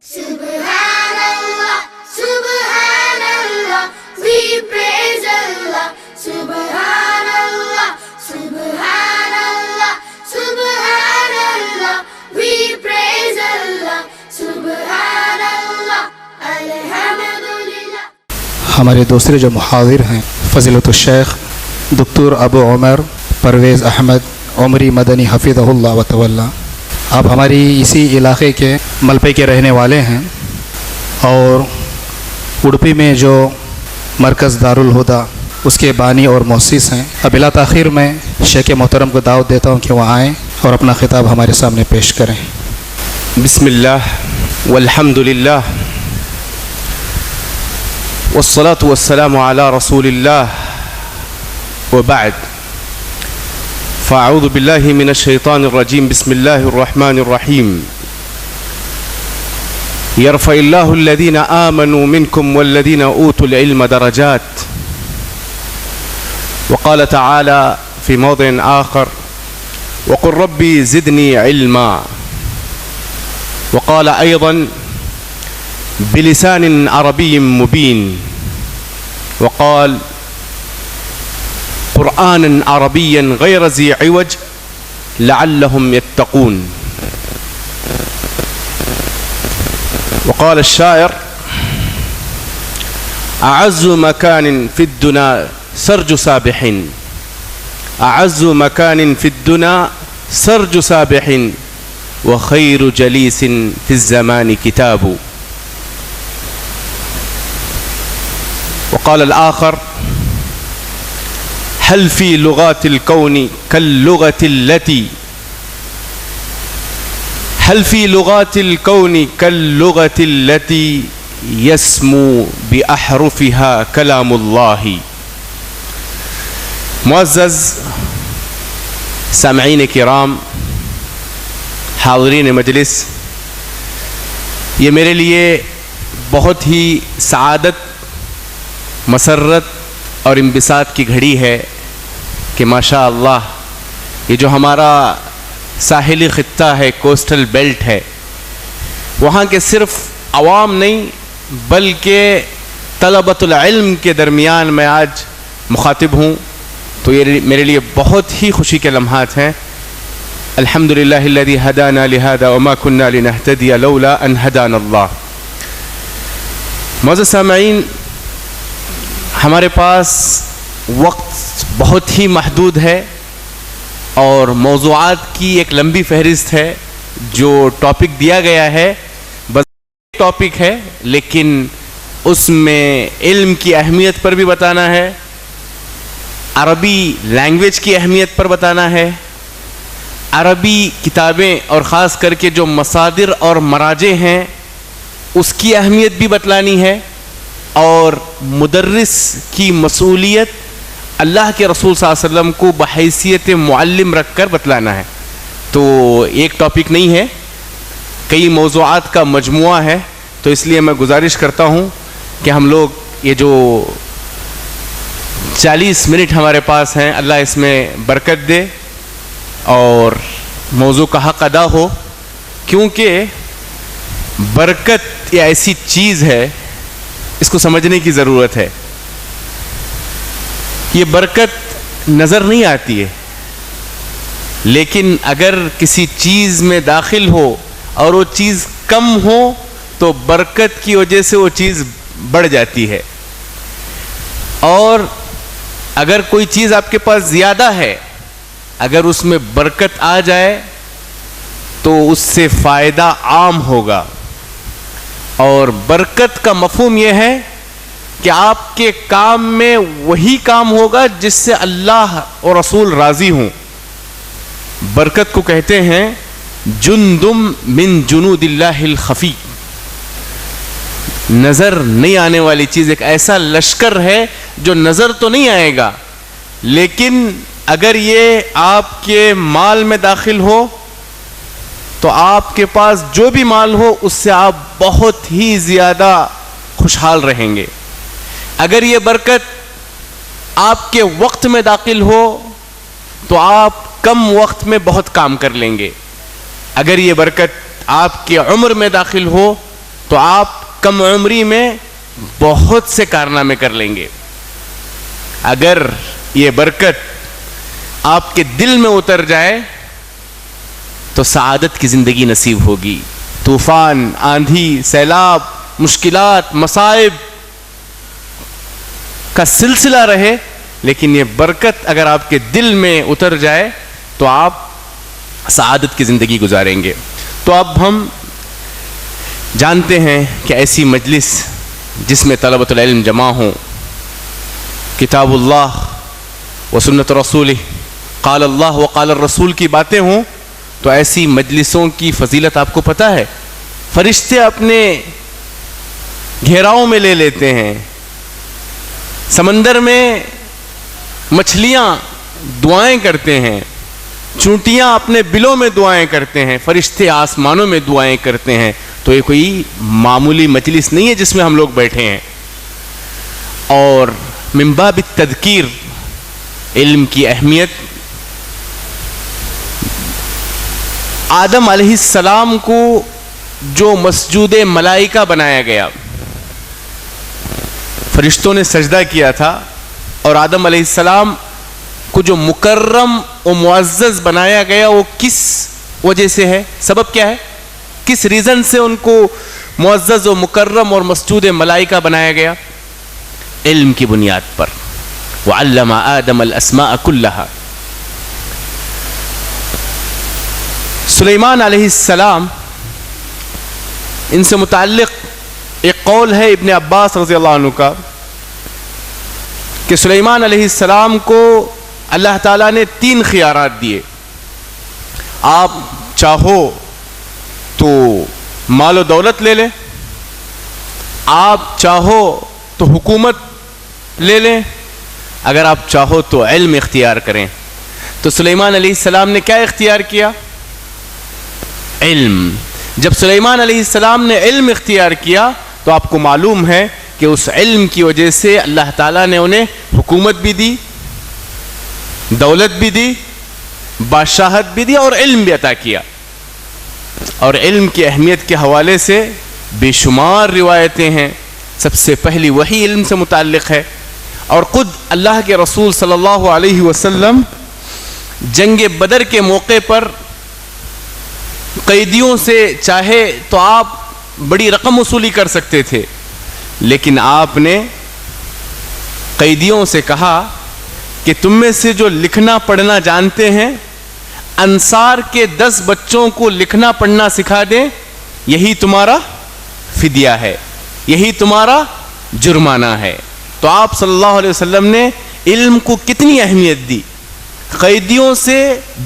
Subhanallah, Subhanallah, we praise Allah. Subhanallah, Subhanallah, Subhanallah, we praise Allah. Subhanallah, Alhamdulillah. ہمارے دوسرے جو محاضر ہیں فضیلۃ الشیخ دکتور ابو عمر پرویز احمد عمری مدنی حفظہ اللہ و تولا، آپ ہماری اسی علاقے کے ملپے کے رہنے والے ہیں اور اڑپی میں جو مرکز دارالہدیٰ اس کے بانی اور مؤسس ہیں۔ اب بلا تاخیر میں شیخ محترم کو دعوت دیتا ہوں کہ وہ آئیں اور اپنا خطاب ہمارے سامنے پیش کریں۔ بسم اللہ والحمد للہ والصلاة والسلام على رسول اللہ وبعد، فاعوذ باللہ من الشیطان الرجیم، بسم اللہ الرحمن الرحیم۔ یرفع اللہ الذین آمنوا منکم والذین اوتوا العلم درجات، وقال تعالی فی موضع آخر وقل ربی زدنی علما، وقال ایضا بلسان عربی مبین، وقال قرآنا عربيا غير ذي عوج لعلهم يتقون، وقال الشاعر أعز مكان في الدنا سرج سابح، أعز مكان في الدنا سرج سابح، وخير جليس في الزمان كتاب، وقال الآخر هل في لغات الكون كاللغة التي هل في لغات الكون كاللغة التي يسمو بأحرفها كلام الله۔ معزز سامعین کرام، حاضرین مجلس، یہ میرے لیے بہت ہی سعادت، مسرت اور انبساط کی گھڑی ہے کہ ماشاء اللہ یہ جو ہمارا ساحلی خطہ ہے، کوسٹل بیلٹ ہے، وہاں کے صرف عوام نہیں بلکہ طلبۃ العلم کے درمیان میں آج مخاطب ہوں، تو یہ میرے لیے بہت ہی خوشی کے لمحات ہیں۔ الحمدللہ الذی ہدانا لہذا وما كنا لنہتدی لولا ان ہدانا اللہ۔ معزز سامعین، ہمارے پاس وقت بہت ہی محدود ہے اور موضوعات کی ایک لمبی فہرست ہے۔ جو ٹاپک دیا گیا ہے بس ٹاپک ہے، لیکن اس میں علم کی اہمیت پر بھی بتانا ہے، عربی لینگویج کی اہمیت پر بتانا ہے، عربی کتابیں اور خاص کر کے جو مصادر اور مراجع ہیں اس کی اہمیت بھی بتلانی ہے، اور مدرس کی مسئولیت اللہ کے رسول صلی اللہ علیہ وسلم کو بحیثیت معلم رکھ کر بتلانا ہے۔ تو ایک ٹاپک نہیں ہے، کئی موضوعات کا مجموعہ ہے، تو اس لیے میں گزارش کرتا ہوں کہ ہم لوگ یہ جو 40 منٹ ہمارے پاس ہیں، اللہ اس میں برکت دے اور موضوع کا حق ادا ہو، کیونکہ برکت یہ ایسی چیز ہے، اس کو سمجھنے کی ضرورت ہے۔ یہ برکت نظر نہیں آتی ہے، لیکن اگر کسی چیز میں داخل ہو اور وہ چیز کم ہو تو برکت کی وجہ سے وہ چیز بڑھ جاتی ہے، اور اگر کوئی چیز آپ کے پاس زیادہ ہے، اگر اس میں برکت آ جائے تو اس سے فائدہ عام ہوگا۔ اور برکت کا مفہوم یہ ہے کہ آپ کے کام میں وہی کام ہوگا جس سے اللہ اور رسول راضی ہوں۔ برکت کو کہتے ہیں جندم من جنود اللہ الخفی، نظر نہیں آنے والی چیز، ایک ایسا لشکر ہے جو نظر تو نہیں آئے گا، لیکن اگر یہ آپ کے مال میں داخل ہو تو آپ کے پاس جو بھی مال ہو اس سے آپ بہت ہی زیادہ خوشحال رہیں گے۔ اگر یہ برکت آپ کے وقت میں داخل ہو تو آپ کم وقت میں بہت کام کر لیں گے۔ اگر یہ برکت آپ کے عمر میں داخل ہو تو آپ کم عمری میں بہت سے کارنامے کر لیں گے. اگر یہ برکت آپ کے دل میں اتر جائے تو سعادت کی زندگی نصیب ہوگی. طوفان، آندھی، سیلاب، مشکلات، مصائب کا سلسلہ رہے، لیکن یہ برکت اگر آپ کے دل میں اتر جائے تو آپ سعادت کی زندگی گزاریں گے. تو اب ہم جانتے ہیں کہ ایسی مجلس جس میں طلبۃ العلم جمع ہوں، کتاب اللہ و سنت رسول، قال اللہ و قال الرسول کی باتیں ہوں، تو ایسی مجلسوں کی فضیلت آپ کو پتہ ہے. فرشتے اپنے گھیراؤں میں لے لیتے ہیں، سمندر میں مچھلیاں دعائیں کرتے ہیں، چونٹیاں اپنے بلوں میں دعائیں کرتے ہیں، فرشتے آسمانوں میں دعائیں کرتے ہیں. تو یہ کوئی معمولی مجلس نہیں ہے جس میں ہم لوگ بیٹھے ہیں. اور من باب التذکیر، علم کی اہمیت، آدم علیہ السلام کو جو مسجود ملائکہ بنایا گیا، فرشتوں نے سجدہ کیا تھا، اور آدم علیہ السلام کو جو مکرم و معزز بنایا گیا وہ کس وجہ سے ہے؟ سبب کیا ہے؟ کس ریزن سے ان کو معزز و مکرم اور مسجود ملائکہ بنایا گیا؟ علم کی بنیاد پر. وعلم آدم الاسماء كلها. سلیمان علیہ السلام، ان سے متعلق ایک قول ہے ابن عباس رضی اللہ عنہ کا کہ سلیمان علیہ السلام کو اللہ تعالیٰ نے 3 خیارات دیے. آپ چاہو تو مال و دولت لے لیں، آپ چاہو تو حکومت لے لیں، اگر آپ چاہو تو علم اختیار کریں. تو سلیمان علیہ السلام نے کیا اختیار کیا؟ علم. جب سلیمان علیہ السلام نے علم اختیار کیا تو آپ کو معلوم ہے کہ اس علم کی وجہ سے اللہ تعالیٰ نے انہیں حکومت بھی دی، دولت بھی دی، بادشاہت بھی دی، اور علم بھی عطا کیا. اور علم کی اہمیت کے حوالے سے بے شمار روایتیں ہیں. سب سے پہلی وحی علم سے متعلق ہے، اور خود اللہ کے رسول صلی اللہ علیہ وسلم جنگ بدر کے موقع پر قیدیوں سے چاہے تو آپ بڑی رقم وصولی کر سکتے تھے، لیکن آپ نے قیدیوں سے کہا کہ تم میں سے جو لکھنا پڑھنا جانتے ہیں، انصار کے 10 بچوں کو لکھنا پڑھنا سکھا دیں، یہی تمہارا فدیہ ہے، یہی تمہارا جرمانہ ہے. تو آپ صلی اللہ علیہ وسلم نے علم کو کتنی اہمیت دی. قیدیوں سے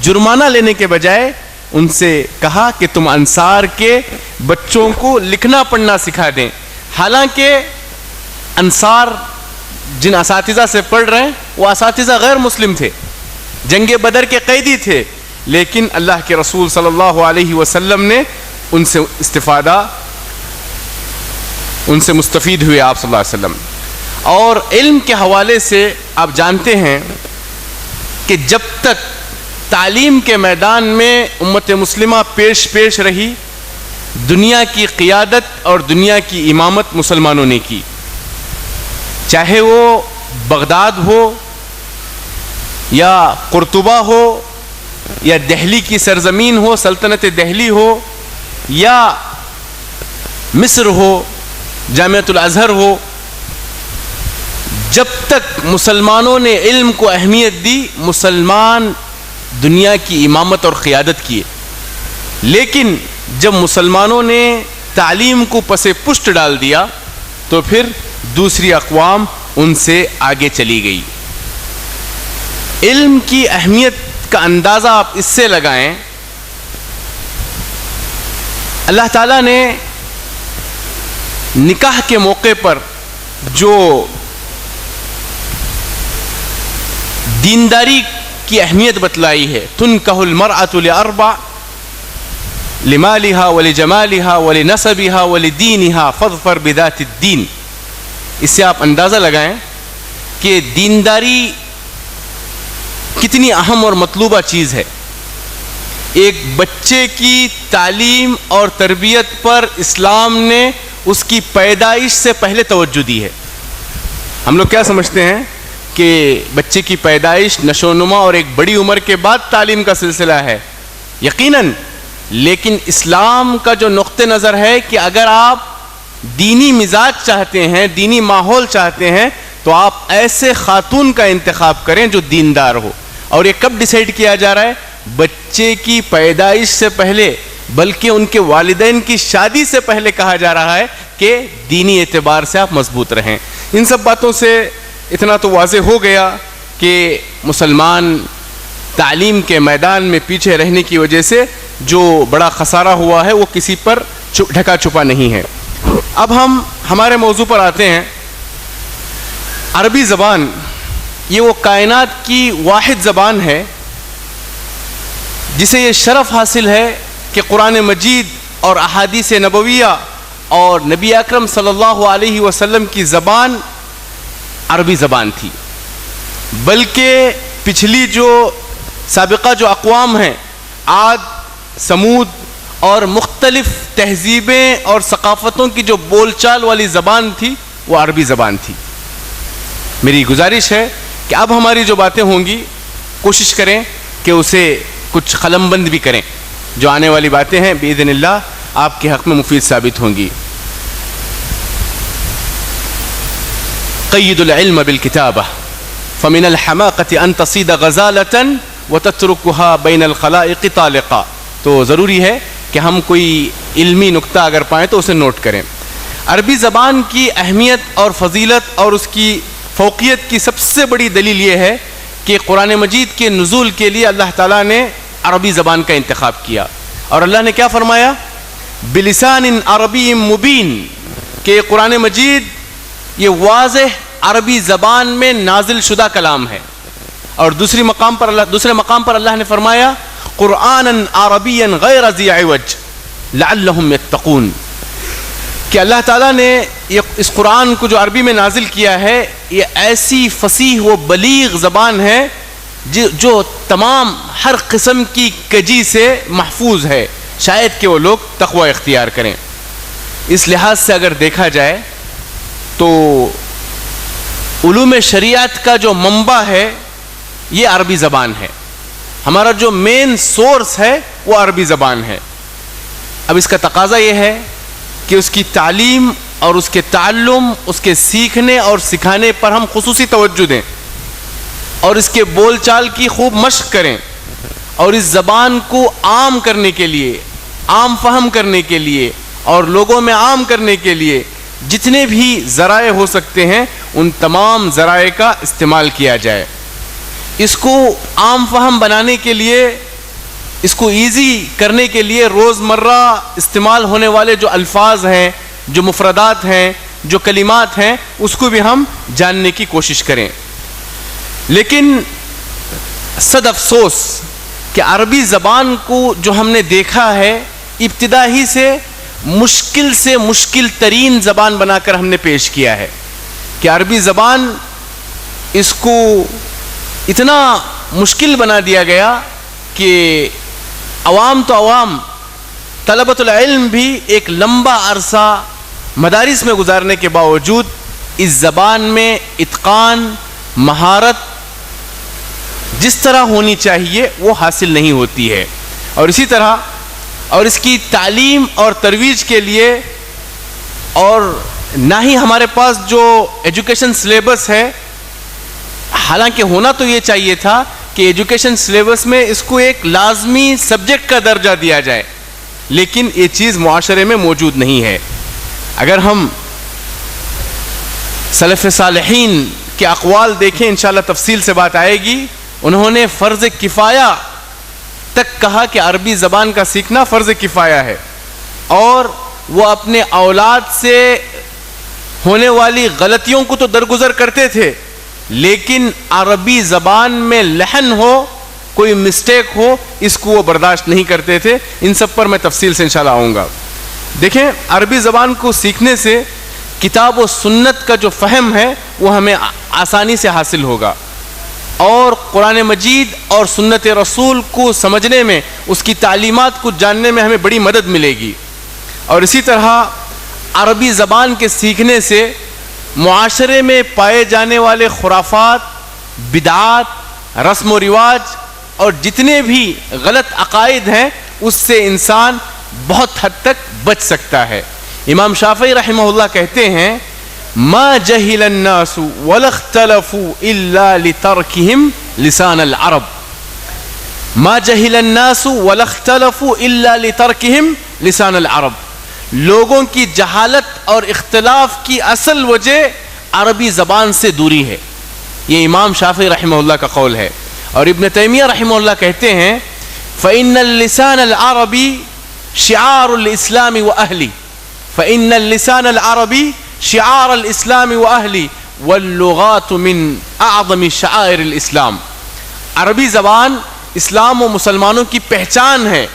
جرمانہ لینے کے بجائے ان سے کہا کہ تم انصار کے بچوں کو لکھنا پڑھنا سکھا دیں. حالانکہ انصار جن اساتذہ سے پڑھ رہے ہیں وہ اساتذہ غیر مسلم تھے، جنگ بدر کے قیدی تھے، لیکن اللہ کے رسول صلی اللہ علیہ وسلم نے ان سے استفادہ، ان سے مستفید ہوئے آپ صلی اللہ علیہ وسلم. اور علم کے حوالے سے آپ جانتے ہیں کہ جب تک تعلیم کے میدان میں امت مسلمہ پیش رہی، دنیا کی قیادت اور دنیا کی امامت مسلمانوں نے کی. چاہے وہ بغداد ہو یا قرطبہ ہو یا دہلی کی سرزمین ہو، سلطنت دہلی ہو، یا مصر ہو، جامعۃ الازہر ہو، جب تک مسلمانوں نے علم کو اہمیت دی، مسلمان دنیا کی امامت اور قیادت کیے. لیکن جب مسلمانوں نے تعلیم کو پس پشت ڈال دیا تو پھر دوسری اقوام ان سے آگے چلی گئی. علم کی اہمیت کا اندازہ آپ اس سے لگائیں، اللہ تعالیٰ نے نکاح کے موقع پر جو دینداری کی اہمیت بتلائی ہے، تنکح المرأة لأربع لمالها ولجمالها ولنسبها ولدینها فاظفر بذات الدین. اس سے آپ اندازہ لگائیں کہ دینداری کتنی اہم اور مطلوبہ چیز ہے. ایک بچے کی تعلیم اور تربیت پر اسلام نے اس کی پیدائش سے پہلے توجہ دی ہے. ہم لوگ کیا سمجھتے ہیں کہ بچے کی پیدائش، نشو و نما اور ایک بڑی عمر کے بعد تعلیم کا سلسلہ ہے. یقیناً، لیکن اسلام کا جو نقطہ نظر ہے کہ اگر آپ دینی مزاج چاہتے ہیں، دینی ماحول چاہتے ہیں، تو آپ ایسے خاتون کا انتخاب کریں جو دیندار ہو. اور یہ کب ڈیسائیڈ کیا جا رہا ہے؟ بچے کی پیدائش سے پہلے، بلکہ ان کے والدین کی شادی سے پہلے کہا جا رہا ہے کہ دینی اعتبار سے آپ مضبوط رہیں. ان سب باتوں سے اتنا تو واضح ہو گیا کہ مسلمان تعلیم کے میدان میں پیچھے رہنے کی وجہ سے جو بڑا خسارہ ہوا ہے وہ کسی پر ڈھکا چھپا نہیں ہے. اب ہم ہمارے موضوع پر آتے ہیں. عربی زبان یہ وہ کائنات کی واحد زبان ہے جسے یہ شرف حاصل ہے کہ قرآن مجید اور احادیث نبویہ اور نبی اکرم صلی اللہ علیہ وسلم کی زبان عربی زبان تھی. بلکہ پچھلی جو سابقہ جو اقوام ہیں، عاد، سمود اور مختلف تہذیبیں اور ثقافتوں کی جو بول چال والی زبان تھی وہ عربی زبان تھی. میری گزارش ہے کہ اب ہماری جو باتیں ہوں گی کوشش کریں کہ اسے کچھ قلم بند بھی کریں. جو آنے والی باتیں ہیں باذن اللہ آپ کے حق میں مفید ثابت ہوں گی. قید العلم بالکتابہ فمن الحماقة ان تصید غزالة وتترکها بین الخلائق طالقا. تو ضروری ہے کہ ہم کوئی علمی نکتہ اگر پائیں تو اسے نوٹ کریں. عربی زبان کی اہمیت اور فضیلت اور اس کی فوقیت کی سب سے بڑی دلیل یہ ہے کہ قرآن مجید کے نزول کے لیے اللہ تعالیٰ نے عربی زبان کا انتخاب کیا. اور اللہ نے کیا فرمایا؟ بلسان عربی مبین، کہ قرآن مجید یہ واضح عربی زبان میں نازل شدہ کلام ہے. اور دوسرے مقام پر اللہ نے فرمایا قرآنا عربیا غیر ذی عوج لعلہم یتقون، کہ اللہ تعالیٰ نے اس قرآن کو جو عربی میں نازل کیا ہے یہ ایسی فصیح و بلیغ زبان ہے جو تمام ہر قسم کی کجی سے محفوظ ہے، شاید کہ وہ لوگ تقوی اختیار کریں. اس لحاظ سے اگر دیکھا جائے تو علوم شریعت کا جو منبع ہے یہ عربی زبان ہے. ہمارا جو مین سورس ہے وہ عربی زبان ہے. اب اس کا تقاضا یہ ہے کہ اس کی تعلیم اور اس کے تعلم، اس کے سیکھنے اور سکھانے پر ہم خصوصی توجہ دیں اور اس کے بول چال کی خوب مشق کریں اور اس زبان کو عام کرنے کے لیے، عام فہم کرنے کے لیے اور لوگوں میں عام کرنے کے لیے جتنے بھی ذرائع ہو سکتے ہیں ان تمام ذرائع کا استعمال کیا جائے. اس کو عام فہم بنانے کے لیے، اس کو ایزی کرنے کے لیے روزمرہ استعمال ہونے والے جو الفاظ ہیں، جو مفردات ہیں، جو کلمات ہیں، اس کو بھی ہم جاننے کی کوشش کریں. لیکن صد افسوس کہ عربی زبان کو جو ہم نے دیکھا ہے ابتدا ہی سے مشکل ترین زبان بنا کر ہم نے پیش کیا ہے کہ عربی زبان اس کو اتنا مشکل بنا دیا گیا کہ عوام تو عوام، طلبۃ العلم بھی ایک لمبا عرصہ مدارس میں گزارنے کے باوجود اس زبان میں اتقان، مہارت جس طرح ہونی چاہیے وہ حاصل نہیں ہوتی ہے. اور اسی طرح اور اس کی تعلیم اور ترویج کے لیے اور نہ ہی ہمارے پاس جو ایجوکیشن سلیبس ہے، حالانکہ ہونا تو یہ چاہیے تھا کہ ایجوکیشن سلیبس میں اس کو ایک لازمی سبجیکٹ کا درجہ دیا جائے، لیکن یہ چیز معاشرے میں موجود نہیں ہے. اگر ہم سلف صالحین کے اقوال دیکھیں، انشاءاللہ تفصیل سے بات آئے گی، انہوں نے فرض کفایہ تک کہا کہ عربی زبان کا سیکھنا فرض کفایہ ہے، اور وہ اپنے اولاد سے ہونے والی غلطیوں کو تو درگزر کرتے تھے، لیکن عربی زبان میں لحن ہو، کوئی مسٹیک ہو، اس کو وہ برداشت نہیں کرتے تھے. ان سب پر میں تفصیل سے انشاءاللہ آؤں گا. دیکھیں، عربی زبان کو سیکھنے سے کتاب و سنت کا جو فہم ہے وہ ہمیں آسانی سے حاصل ہوگا، اور قرآن مجید اور سنت رسول کو سمجھنے میں، اس کی تعلیمات کو جاننے میں ہمیں بڑی مدد ملے گی. اور اسی طرح عربی زبان کے سیکھنے سے معاشرے میں پائے جانے والے خرافات، بدعات، رسم و رواج اور جتنے بھی غلط عقائد ہیں اس سے انسان بہت حد تک بچ سکتا ہے۔ امام شافعی رحمہ اللہ کہتے ہیں ما جہل الناس ولا اختلفوا الا لترکہم لسان العرب، ما جہل الناس ولا اختلفوا الا لترکہم لسان العرب، لوگوں کی جہالت اور اختلاف کی اصل وجہ عربی زبان سے دوری ہے۔ یہ امام شافعی رحمہ اللہ کا قول ہے۔ اور ابن تیمیہ رحمہ اللہ کہتے ہیں فإن اللسان العربی شعار الاسلام واہلی، فإن اللسان العربی شعار الاسلام واہلی واللغات من اعظم شعائر الاسلام، عربی زبان اسلام و مسلمانوں کی پہچان ہے،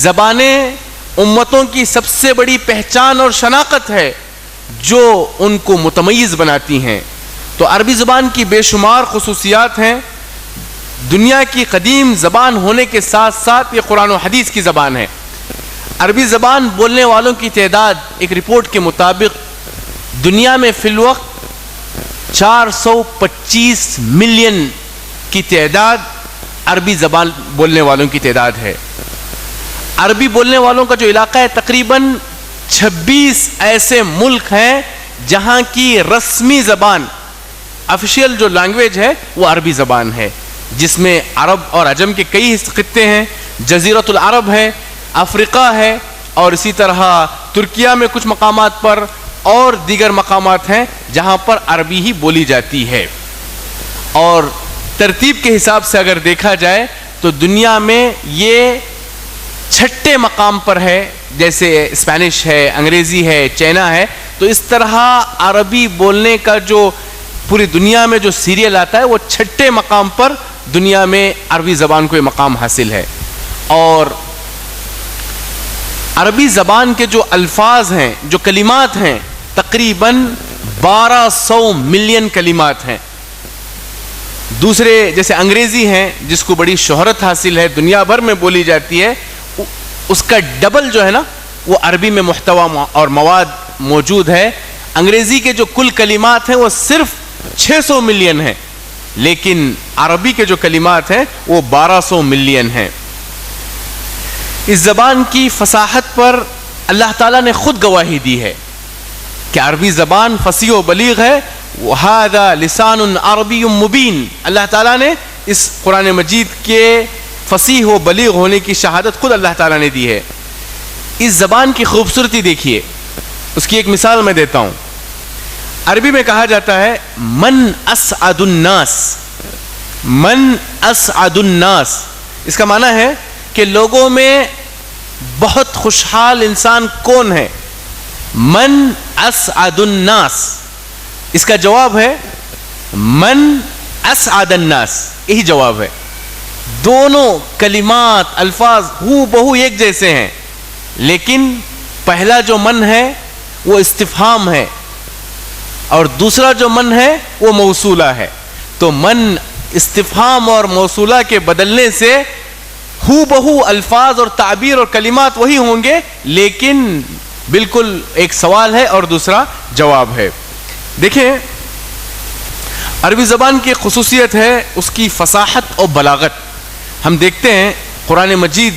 زبانیں امتوں کی سب سے بڑی پہچان اور شناخت ہے جو ان کو متمیز بناتی ہیں۔ تو عربی زبان کی بے شمار خصوصیات ہیں۔ دنیا کی قدیم زبان ہونے کے ساتھ ساتھ یہ قرآن و حدیث کی زبان ہے۔ عربی زبان بولنے والوں کی تعداد ایک رپورٹ کے مطابق دنیا میں فی الوقت 425 ملین کی تعداد عربی زبان بولنے والوں کی تعداد ہے۔ عربی بولنے والوں کا جو علاقہ ہے تقریباً 26 ایسے ملک ہیں جہاں کی رسمی زبان، آفیشیل جو لینگویج ہے وہ عربی زبان ہے، جس میں عرب اور عجم کے کئی خطے ہیں، جزیرۃ العرب ہے، افریقہ ہے، اور اسی طرح ترکیہ میں کچھ مقامات پر اور دیگر مقامات ہیں جہاں پر عربی ہی بولی جاتی ہے۔ اور ترتیب کے حساب سے اگر دیکھا جائے تو دنیا میں یہ 6 مقام پر ہے، جیسے اسپینش ہے، انگریزی ہے، چائنا ہے۔ تو اس طرح عربی بولنے کا جو پوری دنیا میں جو سیریل آتا ہے وہ 6 مقام پر دنیا میں عربی زبان کو یہ مقام حاصل ہے۔ اور عربی زبان کے جو الفاظ ہیں، جو کلمات ہیں، تقریباً 1200 ملین کلمات ہیں۔ دوسرے جیسے انگریزی ہیں جس کو بڑی شہرت حاصل ہے، دنیا بھر میں بولی جاتی ہے، اس کا ڈبل جو ہے نا وہ عربی میں محتوا اور مواد موجود ہے۔ انگریزی کے جو کل کلمات ہیں وہ صرف 600 ملین ہیں، لیکن عربی کے جو کلمات ہیں وہ 1200 ملین ہیں۔ اس زبان کی فصاحت پر اللہ تعالیٰ نے خود گواہی دی ہے کہ عربی زبان فصیح و بلیغ ہے۔ وَهَذَا لِسَانٌ عَرَبِيٌّ مُبِينٌ، اللہ تعالیٰ نے اس قرآن مجید کے فصیح و بلیغ ہونے کی شہادت خود اللہ تعالیٰ نے دی ہے۔ اس زبان کی خوبصورتی دیکھیے، اس کی ایک مثال میں دیتا ہوں۔ عربی میں کہا جاتا ہے من اسعد الناس، من اسعد الناس، اس کا معنی ہے کہ لوگوں میں بہت خوشحال انسان کون ہے؟ من اسعد الناس، اس کا جواب ہے من اسعد الناس، یہی جواب ہے۔ دونوں کلمات الفاظ ہو بہو ایک جیسے ہیں، لیکن پہلا جو من ہے وہ استفہام ہے اور دوسرا جو من ہے وہ موصولہ ہے۔ تو من استفہام اور موصولہ کے بدلنے سے ہو بہو الفاظ اور تعبیر اور کلمات وہی ہوں گے، لیکن بالکل ایک سوال ہے اور دوسرا جواب ہے۔ دیکھیں عربی زبان کی خصوصیت ہے اس کی فصاحت اور بلاغت۔ ہم دیکھتے ہیں قرآن مجید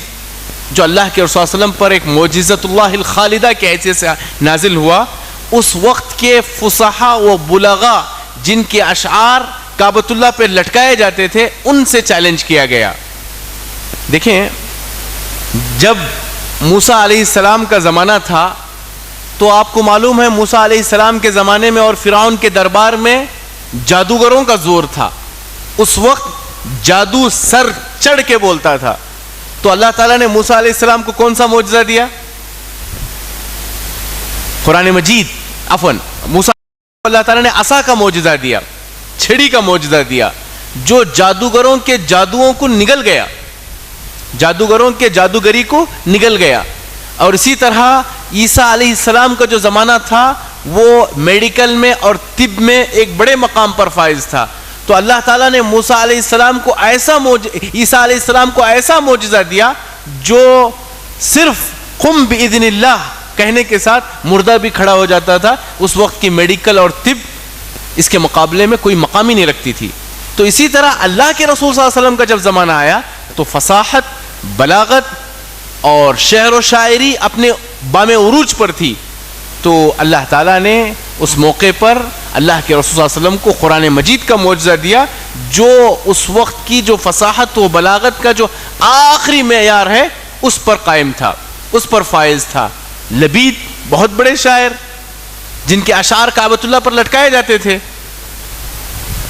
جو اللہ کے رسول صلی اللہ علیہ وسلم پر ایک معجزۃ اللہ الخالدہ کی حیثیت سے نازل ہوا، اس وقت کے فصحاء و بلغاء جن کے اشعار کعبۃ اللہ پہ لٹکائے جاتے تھے ان سے چیلنج کیا گیا۔ دیکھیں جب موسیٰ علیہ السلام کا زمانہ تھا تو آپ کو معلوم ہے موسیٰ علیہ السلام کے زمانے میں اور فرعون کے دربار میں جادوگروں کا زور تھا۔ اس وقت جادو سر چڑھ کے بولتا تھا۔ تو اللہ تعالیٰ نے موسیٰ علیہ السلام کو کون سا معجزہ دیا؟ قرآن مجید، موسیٰ اللہ تعالیٰ نے عصا کا معجزہ دیا، چھڑی کا معجزہ دیا، جو جادوگروں کے جادوؤں کو نگل گیا، جادوگروں کے جادوگری کو نگل گیا۔ اور اسی طرح عیسیٰ علیہ السلام کا جو زمانہ تھا وہ میڈیکل میں اور طب میں ایک بڑے مقام پر فائز تھا۔ تو اللہ تعالیٰ نے موسیٰ علیہ السلام کو عیسیٰ علیہ السلام کو ایسا معجزہ دیا جو صرف قم باذن اللہ کہنے کے ساتھ مردہ بھی کھڑا ہو جاتا تھا. اس وقت کی میڈیکل اور طب اس کے مقابلے میں کوئی مقام ہی نہیں رکھتی تھی. تو اسی طرح اللہ کے رسول صلی اللہ علیہ وسلم کا جب زمانہ آیا تو فصاحت، بلاغت اور شعر و شاعری اپنے بام عروج پر تھی. تو اللہ تعالیٰ نے اس موقع پر اللہ کے رسول صلی اللہ علیہ وسلم کو قرآن مجید کا معجزہ دیا جو اس وقت کی جو فصاحت و بلاغت کا جو آخری معیار ہے اس پر قائم تھا، اس پر فائز تھا. لبید بہت بڑے شاعر جن کے اشعار کعبۃ اللہ پر لٹکائے جاتے تھے،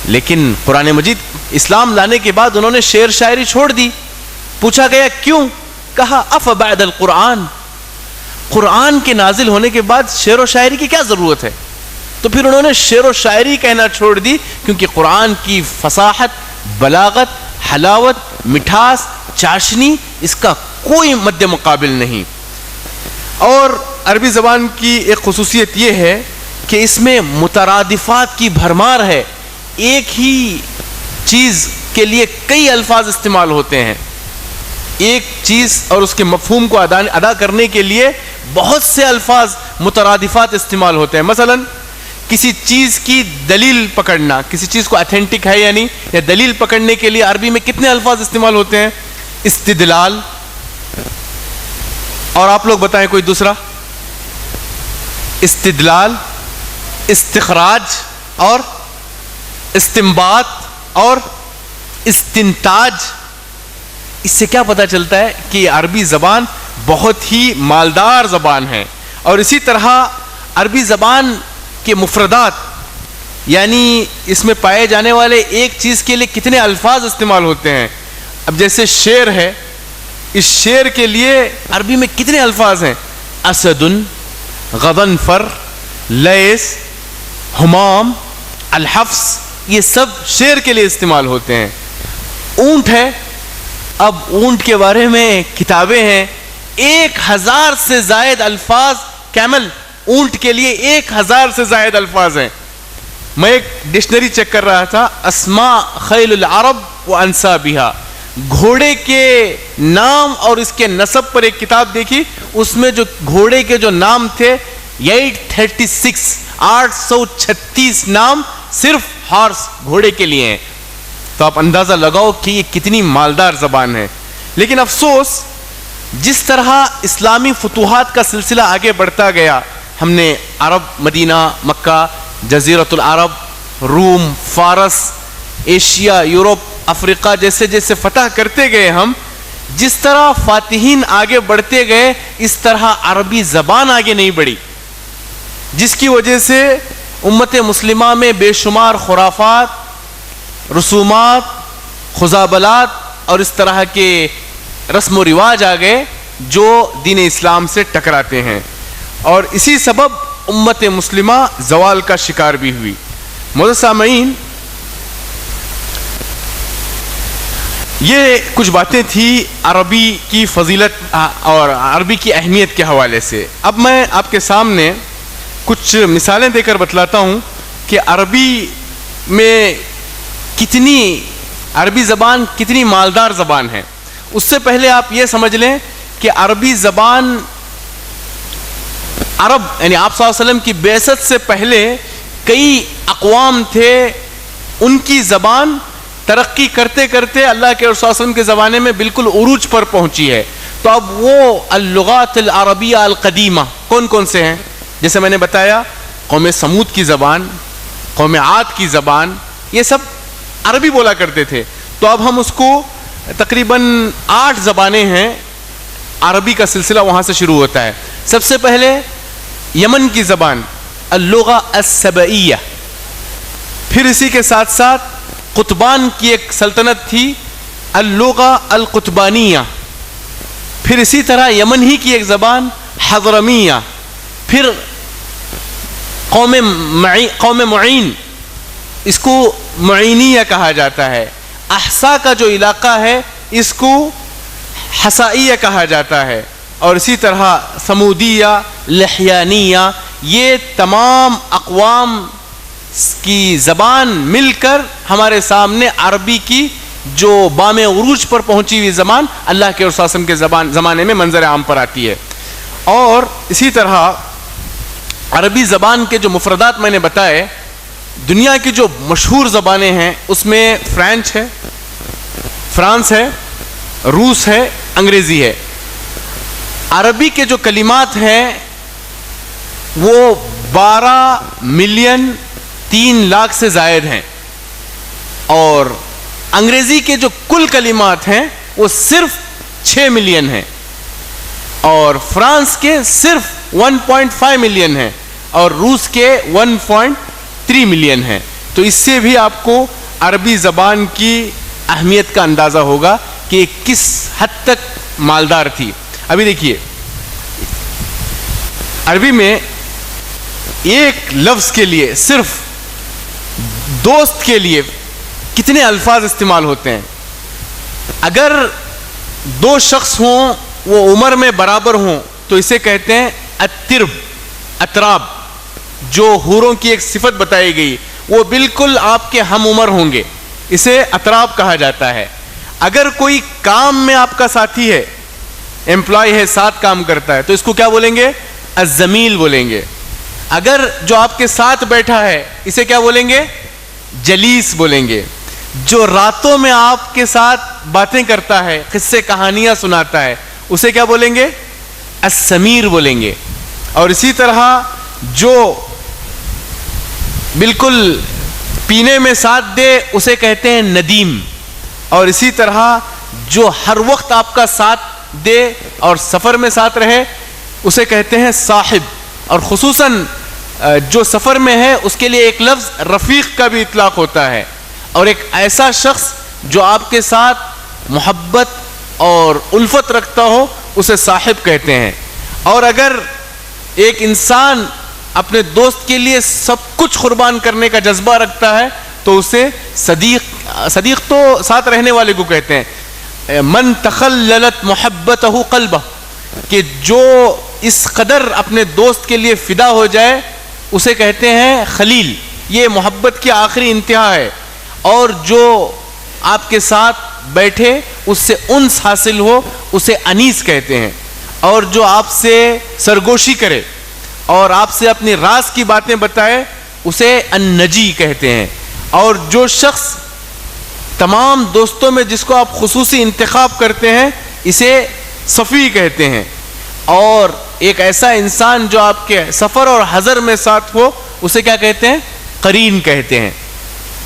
لیکن قرآن مجید اسلام لانے کے بعد انہوں نے شعر شاعری چھوڑ دی. پوچھا گیا کیوں؟ کہا اف بعد القرآن، قرآن کے نازل ہونے کے بعد شعر و شاعری کی کیا ضرورت ہے؟ تو پھر انہوں نے شعر و شاعری کہنا چھوڑ دی، کیونکہ قرآن کی فصاحت، بلاغت، حلاوت، مٹھاس، چاشنی اس کا کوئی مد مقابل نہیں. اور عربی زبان کی ایک خصوصیت یہ ہے کہ اس میں مترادفات کی بھرمار ہے. ایک ہی چیز کے لیے کئی الفاظ استعمال ہوتے ہیں. ایک چیز اور اس کے مفہوم کو ادا کرنے کے لیے بہت سے الفاظ مترادفات استعمال ہوتے ہیں. مثلا کسی چیز کی دلیل پکڑنا، کسی چیز کو اتھینٹک ہے یا نہیں، یا دلیل پکڑنے کے لیے عربی میں کتنے الفاظ استعمال ہوتے ہیں؟ استدلال، اور آپ لوگ بتائیں کوئی دوسرا؟ استدلال، استخراج، اور استنباط، اور استنتاج. اس سے کیا پتہ چلتا ہے کہ یہ عربی زبان بہت ہی مالدار زبان ہے. اور اسی طرح عربی زبان کے مفردات، یعنی اس میں پائے جانے والے ایک چیز کے لیے کتنے الفاظ استعمال ہوتے ہیں. اب جیسے شعر ہے، اس شعر کے لیے عربی میں کتنے الفاظ ہیں؟ اسد، غضنفر، لیس، ہمام، الحفظ، یہ سب شعر کے لیے استعمال ہوتے ہیں. اونٹ ہے، اب اونٹ کے بارے میں کتابیں ہیں، 1000 سے زائد الفاظ. کیمل، اونٹ کے لیے 1000 سے زائد الفاظ ہیں. میں ایک ڈکشنری چیک کر رہا تھا، اسماء خیل العرب و انسابها، گھوڑے کے نام اور اس کے نسب پر ایک کتاب دیکھی. اس میں جو گھوڑے کے جو نام تھے 836 نام صرف ہارس، گھوڑے کے لیے ہیں. تو آپ اندازہ لگاؤ کہ یہ کتنی مالدار زبان ہے. لیکن افسوس، جس طرح اسلامی فتوحات کا سلسلہ آگے بڑھتا گیا، ہم نے عرب، مدینہ، مکہ، جزیرۃ العرب، روم، فارس، ایشیا، یورپ، افریقہ جیسے فتح کرتے گئے، ہم جس طرح فاتحین آگے بڑھتے گئے اس طرح عربی زبان آگے نہیں بڑھی، جس کی وجہ سے امت مسلمہ میں بے شمار خرافات، رسومات، خزابلات اور اس طرح کے رسم و رواج آ گئے جو دین اسلام سے ٹکراتے ہیں، اور اسی سبب امت مسلمہ زوال کا شکار بھی ہوئی. معزز سامعین، یہ کچھ باتیں تھی عربی کی فضیلت اور عربی کی اہمیت کے حوالے سے. اب میں آپ کے سامنے کچھ مثالیں دے کر بتلاتا ہوں کہ عربی میں عربی زبان کتنی مالدار زبان ہے. اس سے پہلے آپ یہ سمجھ لیں کہ عربی زبان، عرب یعنی آپ صلی اللہ علیہ وسلم کی بعثت سے پہلے کئی اقوام تھے، ان کی زبان ترقی کرتے کرتے اللہ کے رسول صلی اللہ علیہ وسلم کے زمانے میں بالکل عروج پر پہنچی ہے. تو اب وہ اللغات العربیہ القدیمہ کون کون سے ہیں؟ جیسے میں نے بتایا، قوم سمود کی زبان، قوم عاد کی زبان، یہ سب عربی بولا کرتے تھے. تو اب ہم اس کو تقریباً 8 زبانیں ہیں، عربی کا سلسلہ وہاں سے شروع ہوتا ہے. سب سے پہلے یمن کی زبان اللغہ السبعیہ، پھر اسی کے ساتھ ساتھ قطبان کی ایک سلطنت تھی اللغہ القطبانیہ، پھر اسی طرح یمن ہی کی ایک زبان حضرمیہ، پھر قوم معین، اس کو معینیہ کہا جاتا ہے. احسا کا جو علاقہ ہے اس کو حسائیہ کہا جاتا ہے، اور اسی طرح سمودیہ، لحیانیہ، یہ تمام اقوام کی زبان مل کر ہمارے سامنے عربی کی جو بام عروج پر پہنچی ہوئی زبان اللہ کے رسول صلی اللہ علیہ وسلم کے زمانے میں منظر عام پر آتی ہے. اور اسی طرح عربی زبان کے جو مفردات میں نے بتائے، دنیا کی جو مشہور زبانیں ہیں اس میں فرانس ہے، روس ہے، انگریزی ہے۔ عربی کے جو کلمات ہیں وہ 12,03,00,000 سے زائد ہیں، اور انگریزی کے جو کل کلمات ہیں وہ صرف 6 ملین ہیں، اور فرانس کے صرف 1.5 ملین ہیں، اور روس کے 1.3 ملین ہیں۔ تو اس سے بھی آپ کو عربی زبان کی اہمیت کا اندازہ ہوگا کہ کس حد تک مالدار تھی۔ ابھی دیکھیے عربی میں ایک لفظ کے لیے، صرف دوست کے لیے کتنے الفاظ استعمال ہوتے ہیں۔ اگر دو شخص ہوں، وہ عمر میں برابر ہوں، تو اسے کہتے ہیں اترب، اتراب۔ جو حوروں کی ایک صفت بتائی گئی، وہ بالکل آپ کے ہم عمر ہوں گے، اسے اتراب کہا جاتا ہے۔ اگر کوئی کام میں آپ کا ساتھی ہے، امپلائی ہے، ساتھ کام کرتا ہے، تو اس کو کیا بولیں گے؟ الزمیل بولیں گے۔ اگر جو آپ کے ساتھ بیٹھا ہے، اسے کیا بولیں گے؟ جلیس بولیں گے۔ جو راتوں میں آپ کے ساتھ باتیں کرتا ہے، قصے کہانیاں سناتا ہے، اسے کیا بولیں گے؟ السمیر بولیں گے۔ اور اسی طرح جو بالکل پینے میں ساتھ دے، اسے کہتے ہیں ندیم۔ اور اسی طرح جو ہر وقت آپ کا ساتھ دے اور سفر میں ساتھ رہے، اسے کہتے ہیں صاحب۔ اور خصوصاً جو سفر میں ہے، اس کے لیے ایک لفظ رفیق کا بھی اطلاق ہوتا ہے، اور ایک ایسا شخص جو آپ کے ساتھ محبت اور الفت رکھتا ہو، اسے صاحب کہتے ہیں۔ اور اگر ایک انسان اپنے دوست کے لیے سب کچھ قربان کرنے کا جذبہ رکھتا ہے، تو اسے صدیق تو ساتھ رہنے والے کو کہتے ہیں۔ من تخللت محبتہ قلبہ، کہ جو اس قدر اپنے دوست کے لیے فدا ہو جائے، اسے کہتے ہیں خلیل۔ یہ محبت کی آخری انتہا ہے۔ اور جو آپ کے ساتھ بیٹھے، اس سے انس حاصل ہو، اسے انیس کہتے ہیں۔ اور جو آپ سے سرگوشی کرے اور آپ سے اپنی راز کی باتیں بتائے، اسے النجی کہتے ہیں۔ اور جو شخص تمام دوستوں میں جس کو آپ خصوصی انتخاب کرتے ہیں، اسے صفی کہتے ہیں۔ اور ایک ایسا انسان جو آپ کے سفر اور حضر میں ساتھ ہو، اسے کیا کہتے ہیں؟ قرین کہتے ہیں۔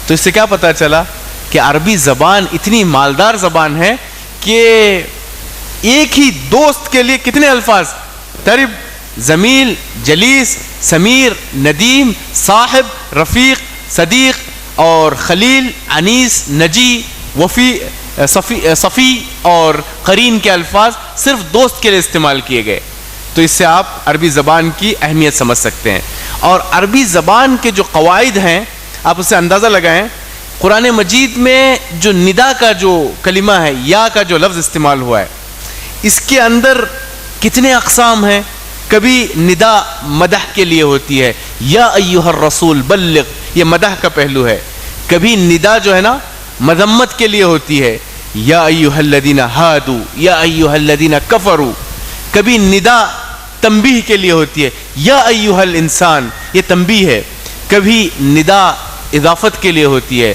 تو اس سے کیا پتہ چلا کہ عربی زبان اتنی مالدار زبان ہے کہ ایک ہی دوست کے لیے کتنے الفاظ، ترب، زمیل، جلیس، سمیر، ندیم، صاحب، رفیق، صدیق اور خلیل، انیس، نجی، وفی، صفی اور قرین کے الفاظ صرف دوست کے لیے استعمال کیے گئے۔ تو اس سے آپ عربی زبان کی اہمیت سمجھ سکتے ہیں۔ اور عربی زبان کے جو قواعد ہیں، آپ اس سے اندازہ لگائیں۔ قرآن مجید میں جو ندا کا جو کلمہ ہے، یا کا جو لفظ استعمال ہوا ہے، اس کے اندر کتنے اقسام ہیں۔ کبھی ندا مدح کے لیے ہوتی ہے، یا ایھا الرسول بلغ، یہ مدح کا پہلو ہے۔ کبھی ندا جو ہے نا مذمت کے لیے ہوتی ہے، یا ایھا الذین ہادوا، یا ایھا الذین کفروا۔ کبھی ندا تنبیہ کے لیے ہوتی ہے، یا ایھا الانسان، یہ تنبیہ ہے۔ کبھی ندا اضافت کے لیے ہوتی ہے،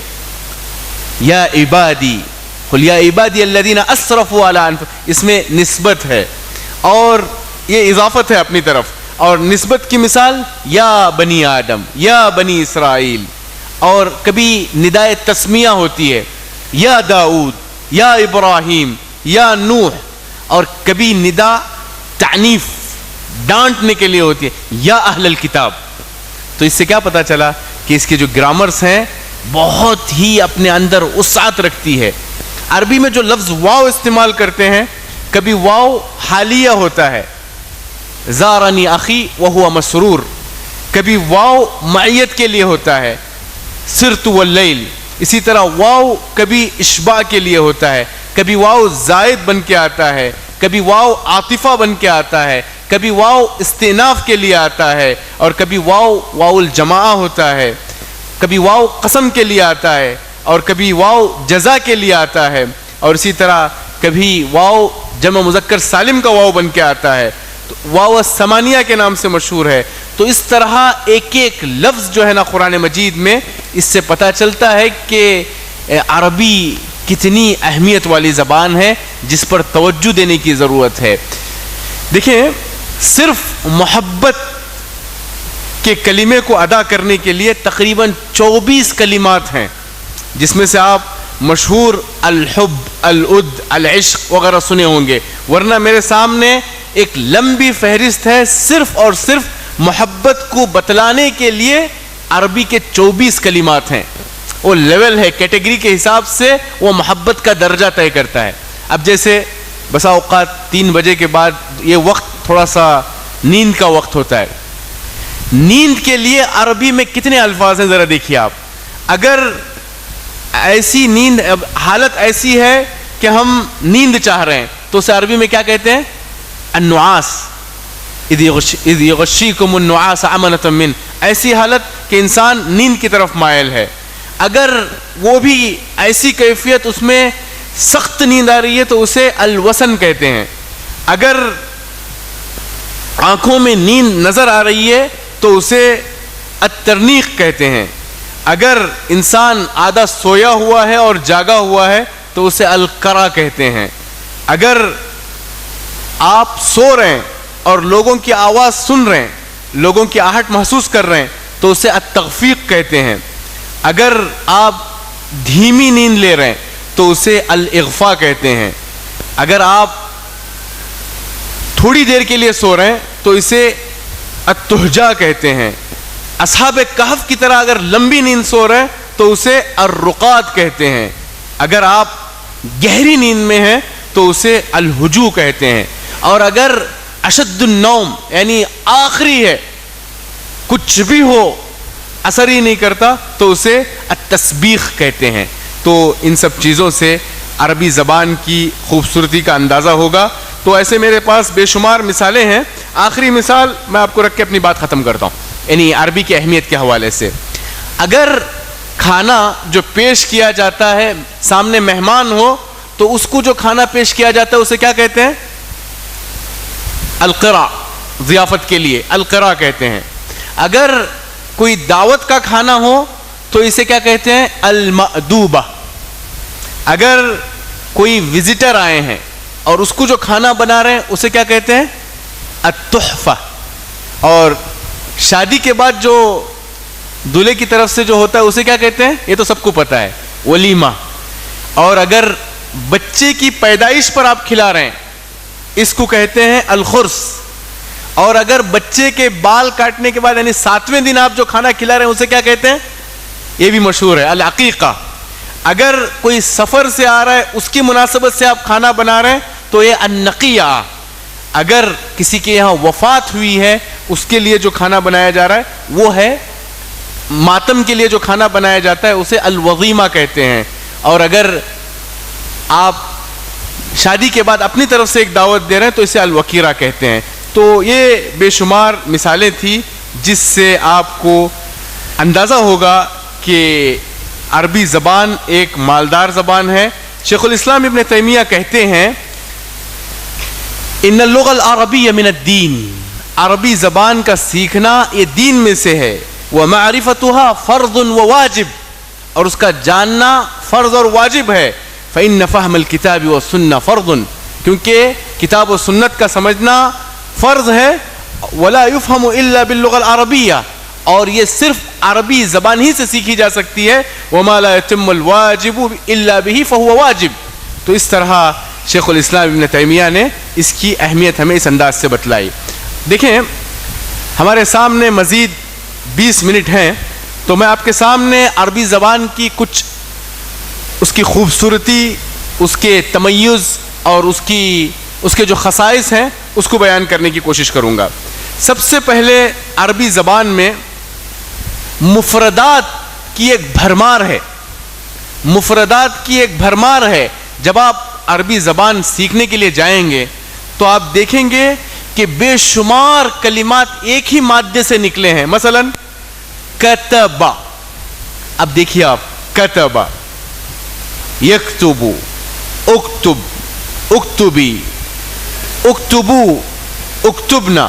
یا عبادی، قل یا عبادی الذین اسرفوا علی انفسہم، اس میں نسبت ہے اور یہ اضافت ہے اپنی طرف۔ اور نسبت کی مثال یا بنی آدم، یا بنی اسرائیل۔ اور کبھی ندائے تسمیہ ہوتی ہے، یا داؤد، یا ابراہیم، یا نوح۔ اور کبھی ندا تعنیف، ڈانٹنے کے لیے ہوتی ہے، یا اہل الکتاب۔ تو اس سے کیا پتا چلا کہ اس کے جو گرامرز ہیں بہت ہی اپنے اندر وسعت رکھتی ہے۔ عربی میں جو لفظ واو استعمال کرتے ہیں، کبھی واو حالیہ ہوتا ہے، زارنی اخی وہو مسرور۔ کبھی واو معیت کے لیے ہوتا ہے، سرت واللیل۔ اسی طرح واو کبھی اشباع کے لیے ہوتا ہے، کبھی واو زائد بن کے آتا ہے، کبھی واو عاطفہ بن کے آتا ہے، کبھی واو استئناف کے لیے آتا ہے، اور کبھی واو الجماعہ ہوتا ہے، کبھی واو قسم کے لیے آتا ہے، اور کبھی واو جزا کے لیے آتا ہے، اور اسی طرح کبھی واو جمع مذکر سالم کا واو بن کے آتا ہے۔ واو الثمانیہ کے نام سے مشہور ہے. تو اس طرح ایک ایک لفظ جو ہے نا قرآن مجید میں، اس سے پتہ چلتا ہے کہ عربی کتنی اہمیت والی زبان ہے جس پر توجہ دینے کی ضرورت ہے. دیکھیں، صرف محبت کے کلمے کو ادا کرنے کے لیے تقریباً 24 کلمات ہیں، جس میں سے آپ مشہور الحب، الود، العشق وغیرہ سنے ہوں گے، ورنہ میرے سامنے ایک لمبی فہرست ہے صرف اور صرف محبت کو بتلانے کے لیے عربی کے 24 کلمات ہیں. وہ لیول ہے، کیٹیگری کے حساب سے وہ محبت کا درجہ طے کرتا ہے. اب جیسے بسا اوقات 3 بجے کے بعد یہ وقت تھوڑا سا نیند کا وقت ہوتا ہے. نیند کے لیے عربی میں کتنے الفاظ ہیں ذرا دیکھیے آپ. اگر ایسی نیند، حالت ایسی ہے کہ ہم نیند چاہ رہے ہیں تو اسے عربی میں کیا کہتے ہیں؟ النعاس، اذ یغشیکم النعاس امنۃ من، ایسی حالت کہ انسان نیند کی طرف مائل ہے. اگر وہ بھی ایسی کیفیت، اس میں سخت نیند آ رہی ہے تو اسے الوسن کہتے ہیں. اگر آنکھوں میں نیند نظر آ رہی ہے تو اسے الترنیق کہتے ہیں. اگر انسان آدھا سویا ہوا ہے اور جاگا ہوا ہے تو اسے القرا کہتے ہیں. اگر آپ سو رہے ہیں اور لوگوں کی آواز سن رہے ہیں، لوگوں کی آہٹ محسوس کر رہے ہیں تو اسے التخفیق کہتے ہیں. اگر آپ دھیمی نیند لے رہے ہیں تو اسے الاغفاء کہتے ہیں. اگر آپ تھوڑی دیر کے لیے سو رہے ہیں تو اسے التہجا کہتے ہیں. اصحاب کہف کی طرح اگر لمبی نیند سو رہے ہیں تو اسے الرقاد کہتے ہیں. اگر آپ گہری نیند میں ہیں تو اسے الہجو کہتے ہیں. اور اگر اشد النوم یعنی آخری ہے، کچھ بھی ہو اثر ہی نہیں کرتا تو اسے التسبیح کہتے ہیں. تو ان سب چیزوں سے عربی زبان کی خوبصورتی کا اندازہ ہوگا. تو ایسے میرے پاس بے شمار مثالیں ہیں. آخری مثال میں آپ کو رکھ کے اپنی بات ختم کرتا ہوں، یعنی عربی کی اہمیت کے حوالے سے. اگر کھانا جو پیش کیا جاتا ہے، سامنے مہمان ہو تو اس کو جو کھانا پیش کیا جاتا ہے اسے کیا کہتے ہیں؟ القرا. ضیافت کے لیے القرا کہتے ہیں. اگر کوئی دعوت کا کھانا ہو تو اسے کیا کہتے ہیں؟ المأدوبہ. اگر کوئی وزٹر آئے ہیں اور اس کو جو کھانا بنا رہے ہیں اسے کیا کہتے ہیں؟ التحفہ. اور شادی کے بعد جو دولہے کی طرف سے جو ہوتا ہے اسے کیا کہتے ہیں؟ یہ تو سب کو پتا ہے، ولیمہ. اور اگر بچے کی پیدائش پر آپ کھلا رہے ہیں اس کو کہتے ہیں الخرس. اور اگر بچے کے بال کاٹنے کے بعد یعنی 7ویں دن آپ جو کھانا کھلا رہے ہیں اسے کیا کہتے ہیں؟ یہ بھی مشہور ہے، العقیقہ. اگر کوئی سفر سے آ رہا ہے اس کی مناسبت سے آپ کھانا بنا رہے ہیں تو یہ النقیہ. اگر کسی کے یہاں وفات ہوئی ہے اس کے لیے جو کھانا بنایا جا رہا ہے وہ ہے ماتم کے لیے جو کھانا بنایا جاتا ہے اسے الوظیمہ کہتے ہیں. اور اگر آپ شادی کے بعد اپنی طرف سے ایک دعوت دے رہے ہیں تو اسے الوکیرہ کہتے ہیں. تو یہ بے شمار مثالیں تھیں جس سے آپ کو اندازہ ہوگا کہ عربی زبان ایک مالدار زبان ہے. شیخ الاسلام ابن تیمیہ کہتے ہیں ان اللغة العربية من الدین، عربی زبان کا سیکھنا یہ دین میں سے ہے. ومعرفتها فرض وواجب، اور اس کا جاننا فرض اور واجب ہے. فإن فهم الكتاب والسنة فرض، کیونکہ کتاب و سنت کا سمجھنا فرض ہے. ولا يفهم الا باللغة العربية، اور یہ صرف عربی زبان ہی سے سیکھی جا سکتی ہے. وما لا يتم الواجب الا به فهو واجب. تو اس طرح شیخ الاسلام ابن تیمیہ نے اس کی اہمیت ہمیں اس انداز سے بتلائی. دیکھیں ہمارے سامنے مزید 20 منٹ ہیں تو میں آپ کے سامنے عربی زبان کی کچھ اس کی خوبصورتی، اس کے تمیز اور اس کے جو خصائص ہیں اس کو بیان کرنے کی کوشش کروں گا. سب سے پہلے عربی زبان میں مفردات کی ایک بھرمار ہے. مفردات کی ایک بھرمار ہے. جب آپ عربی زبان سیکھنے کے لیے جائیں گے تو آپ دیکھیں گے کہ بے شمار کلمات ایک ہی مادے سے نکلے ہیں. مثلا کتبہ، اب دیکھیے آپ، کتبہ، یکتبو، اکتب، اکتبی، اکتبو، اکتبنا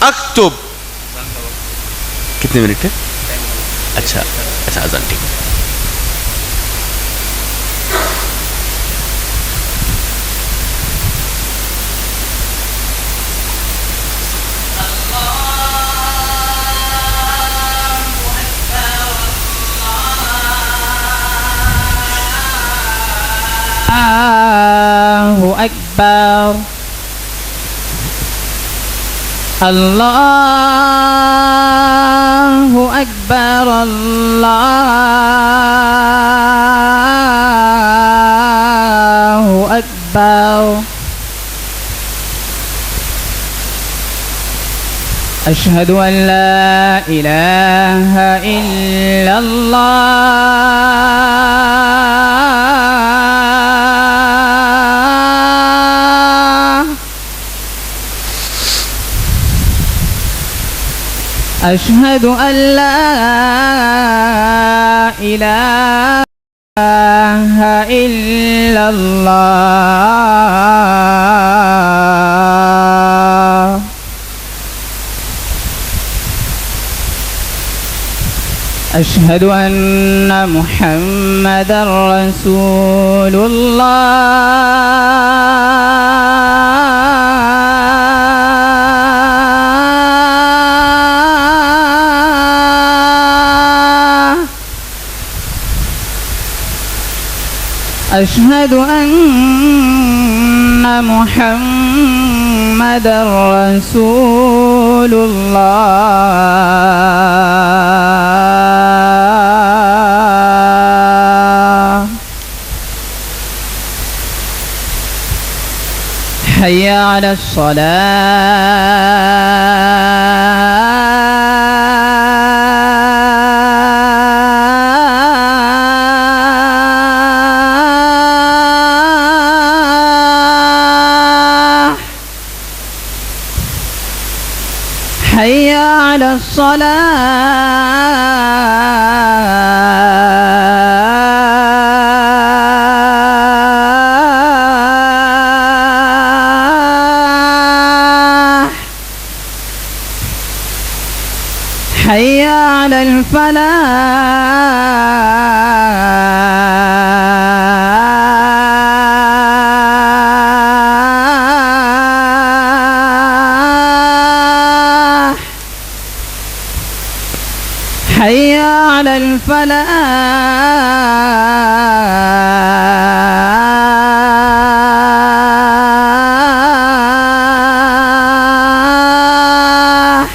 اکتب کتنے منٹ ہے؟ اچھا اذان ٹھیک. الله أكبر الله أكبر الله أكبر أشهد أن لا إله إلا الله أشهد أن لا إله إلا الله أشهد أن محمدا رسول الله أشهد أن محمدا رسول الله حي على الصلاة حي على الصلاة حي على الفلاح حي على الفلاح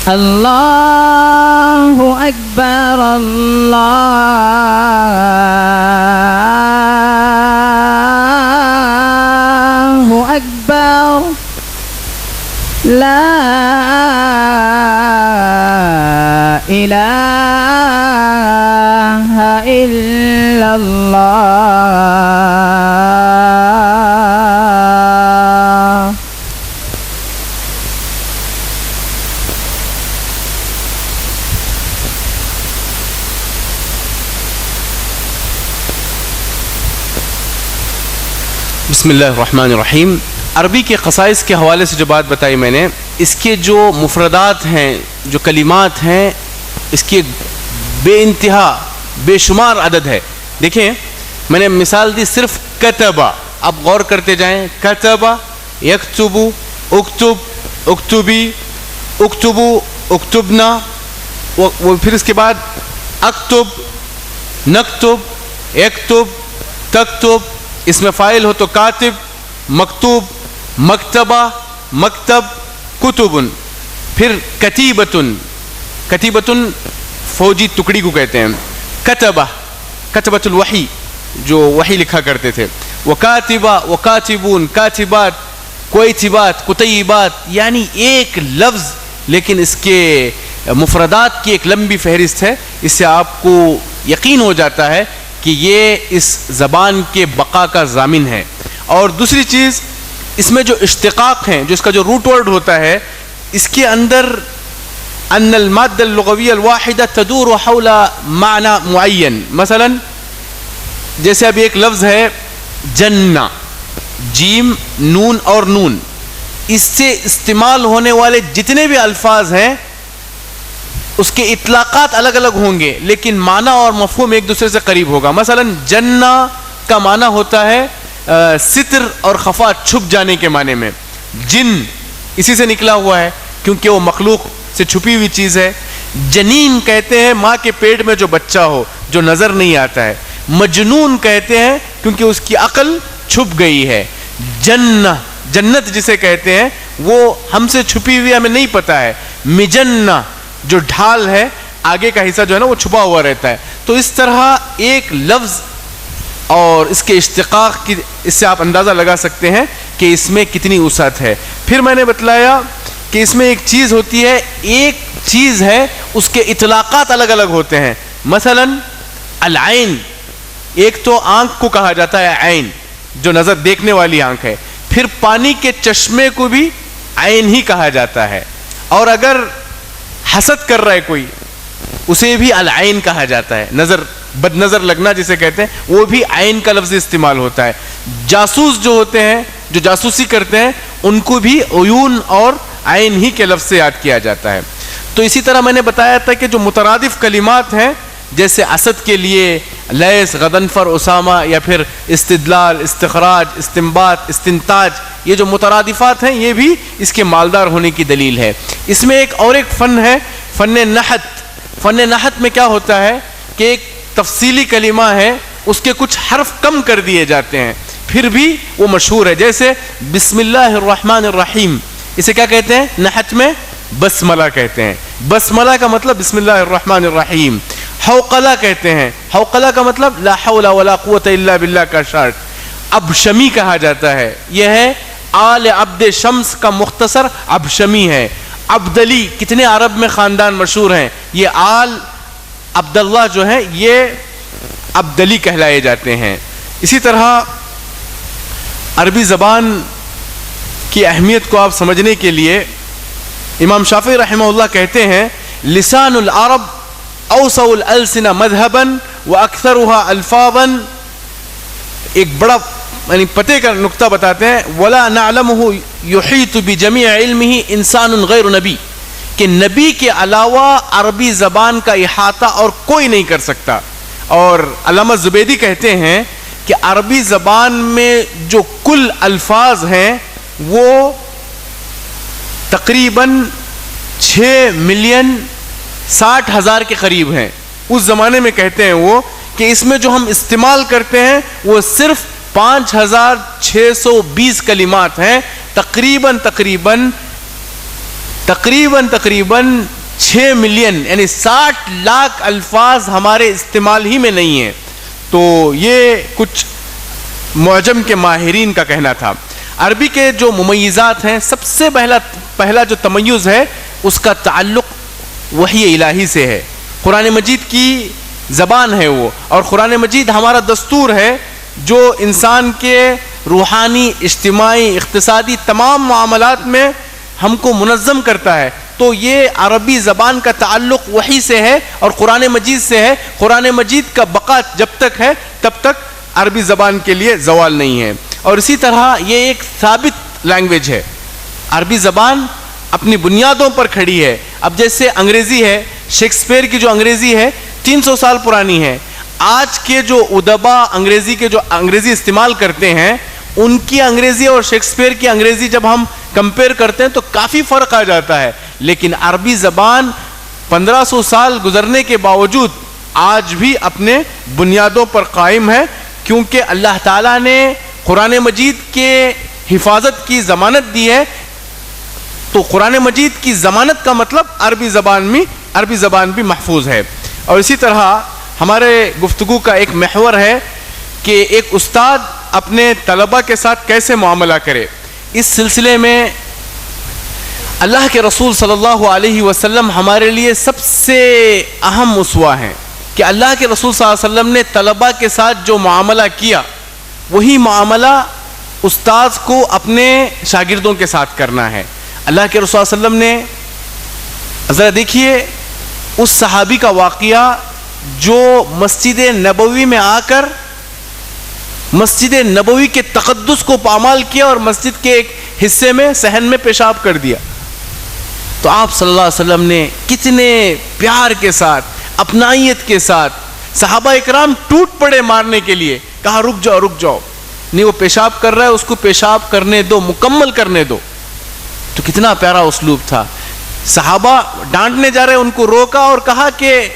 الله أكبر الله أكبر لا إله إلا الله بسم اللہ الرحمن الرحیم. عربی کے خصائص کے حوالے سے جو بات بتائی میں نے، اس کے جو مفردات ہیں، جو کلمات ہیں، اس کی بے انتہا بے شمار عدد ہے. دیکھیں میں نے مثال دی صرف کتبہ، آپ غور کرتے جائیں. کتبہ، یکتبو، اکتب، اکتبی، اکتبو، اکتبنا، پھر اس کے بعد اکتب، نکتب، یکتب، تکتب، اس میں فاعل ہو تو کاتب، مکتوب، مکتبہ، مکتب، کتبن. پھر کتیبتن، کتیبتن فوجی ٹکڑی کو کہتے ہیں. کتبہ، کتبۃ الوحی، جو وحی لکھا کرتے تھے. وکاتبہ، وکاتبون، کاتبات، کویتبات، کتیبات، یعنی ایک لفظ لیکن اس کے مفردات کی ایک لمبی فہرست ہے. اس سے آپ کو یقین ہو جاتا ہے کہ یہ اس زبان کے بقا کا ضامن ہے. اور دوسری چیز، اس میں جو اشتقاق ہیں، جو اس کا جو روٹ ورڈ ہوتا ہے، اس کے اندر ان المادہ اللغویہ الواحدہ تدور حول معنی معین. مثلا جیسے اب ایک لفظ ہے جنہ، جیم نون اور نون، اس سے استعمال ہونے والے جتنے بھی الفاظ ہیں اس کے اطلاقات الگ الگ ہوں گے، لیکن معنی اور مفہوم ایک دوسرے سے قریب ہوگا. مثلا جنہ کا معنی ہوتا ہے ستر اور خفا، چھپ جانے کے معنی میں. جن اسی سے نکلا ہوا ہے کیونکہ وہ مخلوق سے چھپی ہوئی چیز ہے. جنین کہتے ہیں ماں کے پیٹ میں جو بچہ ہو جو نظر نہیں آتا ہے. مجنون کہتے ہیں کیونکہ اس کی عقل چھپ گئی ہے. جنت جسے کہتے ہیں وہ ہم سے چھپی ہوئی، ہمیں نہیں پتا ہے. مجنہ جو ڈھال ہے، آگے کا حصہ جو ہے نا وہ چھپا ہوا رہتا ہے. تو اس طرح ایک لفظ اور اس کے اشتقاق کی، اس سے آپ اندازہ لگا سکتے ہیں کہ اس میں کتنی وسعت ہے. پھر میں نے بتلایا کہ اس میں ایک چیز ہوتی ہے، ایک چیز ہے اس کے اطلاقات الگ الگ ہوتے ہیں. مثلا العین، ایک تو آنکھ کو کہا جاتا ہے عین، جو نظر دیکھنے والی آنکھ ہے. پھر پانی کے چشمے کو بھی عین ہی کہا جاتا ہے. اور اگر حسد کر رہا ہے کوئی، اسے بھی العین کہا جاتا ہے. نظر بد نظر لگنا جسے کہتے ہیں، وہ بھی عین کا لفظ استعمال ہوتا ہے. جاسوس جو ہوتے ہیں، جو جاسوسی کرتے ہیں، ان کو بھی عیون اور عین ہی کے لفظ سے یاد کیا جاتا ہے. تو اسی طرح میں نے بتایا تھا کہ جو مترادف کلمات ہیں، جیسے اسد کے لیے لیس، غضنفر، اسامہ، یا پھر استدلال، استخراج، استنباط، استنتاج، یہ جو مترادفات ہیں یہ بھی اس کے مالدار ہونے کی دلیل ہے. اس میں ایک فن ہے، فن نحت. فن نحت میں کیا ہوتا ہے کہ ایک تفصیلی کلمہ ہے، اس کے کچھ حرف کم کر دیے جاتے ہیں، پھر بھی وہ مشہور ہے. جیسے بسم اللہ الرحمن الرحیم، اسے کیا کہتے ہیں نحت میں؟ بسملہ کہتے ہیں. بسملہ کا مطلب بسم اللہ الرحمن الرحیم. حوقلہ کہتے ہیں، حوقلہ کا مطلب لا حول ولا قوت الا باللہ کا شارٹ. ابشمی کہا جاتا ہے، یہ ہے آل عبد شمس کا مختصر ابشمی ہے. عبدلی، کتنے عرب میں خاندان مشہور ہیں، یہ آل عبداللہ جو ہیں یہ عبدلی کہلائے جاتے ہیں. اسی طرح عربی زبان کی اہمیت کو آپ سمجھنے کے لیے امام شافعی رحمہ اللہ کہتے ہیں لسان العرب اوسع الالسنہ مذہبا واکثرها الفاظا. ایک بڑا یعنی پتے کا نقطہ بتاتے ہیں، ولا نعلمه يحيط بجميع علمه انسان غیر نبی، کہ نبی کے علاوہ عربی زبان کا احاطہ اور کوئی نہیں کر سکتا. اور علامہ زبیدی کہتے ہیں کہ عربی زبان میں جو کل الفاظ ہیں وہ تقریباً 6,60,000 کے قریب ہیں. اس زمانے میں کہتے ہیں وہ کہ اس میں جو ہم استعمال کرتے ہیں وہ صرف 5,620 کلمات ہیں. تقریباً 6 ملین یعنی 60 لاکھ الفاظ ہمارے استعمال ہی میں نہیں ہیں. تو یہ کچھ معجم کے ماہرین کا کہنا تھا. عربی کے جو ممیزات ہیں، سب سے پہلا جو تمیز ہے اس کا تعلق وحی الہی سے ہے. قرآن مجید کی زبان ہے وہ، اور قرآن مجید ہمارا دستور ہے جو انسان کے روحانی، اجتماعی، اقتصادی تمام معاملات میں ہم کو منظم کرتا ہے. تو یہ عربی زبان کا تعلق وحی سے ہے اور قرآن مجید سے ہے. قرآن مجید کا بقا جب تک ہے تب تک عربی زبان کے لیے زوال نہیں ہے. اور اسی طرح یہ ایک ثابت لینگویج ہے. عربی زبان اپنی بنیادوں پر کھڑی ہے. اب جیسے انگریزی ہے، شیکسپیئر کی جو انگریزی ہے 300 سال پرانی ہے. آج کے جو ادبا انگریزی استعمال کرتے ہیں، ان کی انگریزی اور شیکسپیئر کی انگریزی جب ہم کمپیئر کرتے ہیں تو کافی فرق آ جاتا ہے. لیکن عربی زبان 1500 سال گزرنے کے باوجود آج بھی اپنے بنیادوں پر قائم ہے، کیونکہ اللہ تعالیٰ نے قرآن مجید کے حفاظت کی ضمانت دی ہے. تو قرآن مجید کی ضمانت کا مطلب عربی زبان بھی محفوظ ہے. اور اسی طرح ہمارے گفتگو کا ایک محور ہے کہ ایک استاد اپنے طلبہ کے ساتھ کیسے معاملہ کرے. اس سلسلے میں اللہ کے رسول صلی اللہ علیہ وسلم ہمارے لیے سب سے اہم اسوہ ہیں کہ اللہ کے رسول صلی اللہ علیہ وسلم نے طلبہ کے ساتھ جو معاملہ کیا وہی معاملہ استاذ کو اپنے شاگردوں کے ساتھ کرنا ہے. اللہ کے رسول صلی اللہ علیہ وسلم نے ذرا دیکھیے اس صحابی کا واقعہ جو مسجد نبوی میں آ کر مسجد نبوی کے تقدس کو پامال کیا اور مسجد کے ایک حصے میں صحن میں پیشاب کر دیا. تو آپ صلی اللہ علیہ وسلم نے کتنے پیار کے ساتھ اپنائیت کے ساتھ صحابہ اکرام ٹوٹ پڑے مارنے کے لیے, کہا رک جاؤ رک جاؤ, نہیں وہ پیشاب کر رہا ہے اس کو پیشاب کرنے دو, مکمل کرنے دو. تو کتنا پیارا اسلوب تھا. صحابہ ڈانٹنے جا رہے ان کو روکا اور کہا کہ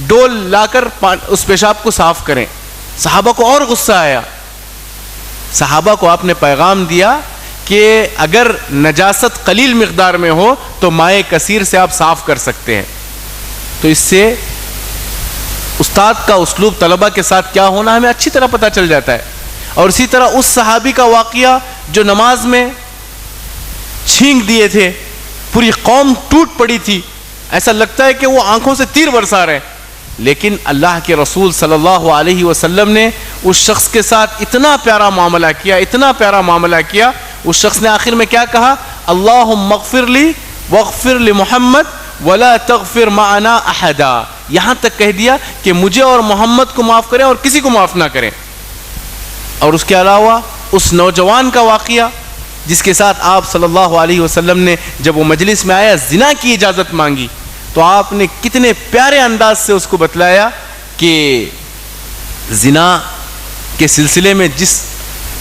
ڈول لا کر اس پیشاب کو صاف کریں. صحابہ کو اور غصہ آیا. صحابہ کو آپ نے پیغام دیا کہ اگر نجاست قلیل مقدار میں ہو تو مائع کثیر سے آپ صاف کر سکتے ہیں. تو اس سے استاد کا اسلوب طلبہ کے ساتھ کیا ہونا ہمیں اچھی طرح پتہ چل جاتا ہے. اور اسی طرح اس صحابی کا واقعہ جو نماز میں چھینک دیے تھے, پوری قوم ٹوٹ پڑی تھی, ایسا لگتا ہے کہ وہ آنکھوں سے تیر برسا رہے ہیں, لیکن اللہ کے رسول صلی اللہ علیہ وسلم نے اس شخص کے ساتھ اتنا پیارا معاملہ کیا, اتنا پیارا معاملہ کیا. اس شخص نے آخر میں کیا کہا, اللہم اغفر لی واغفر لمحمد ولا تغفر معنا احدا, یہاں تک کہہ دیا کہ مجھے اور محمد کو معاف کریں اور کسی کو معاف نہ کریں. اور اس کے علاوہ اس نوجوان کا واقعہ جس کے ساتھ آپ صلی اللہ علیہ وسلم نے جب وہ مجلس میں آیا زنا کی اجازت مانگی, تو آپ نے کتنے پیارے انداز سے اس کو بتلایا کہ زنا کے سلسلے میں جس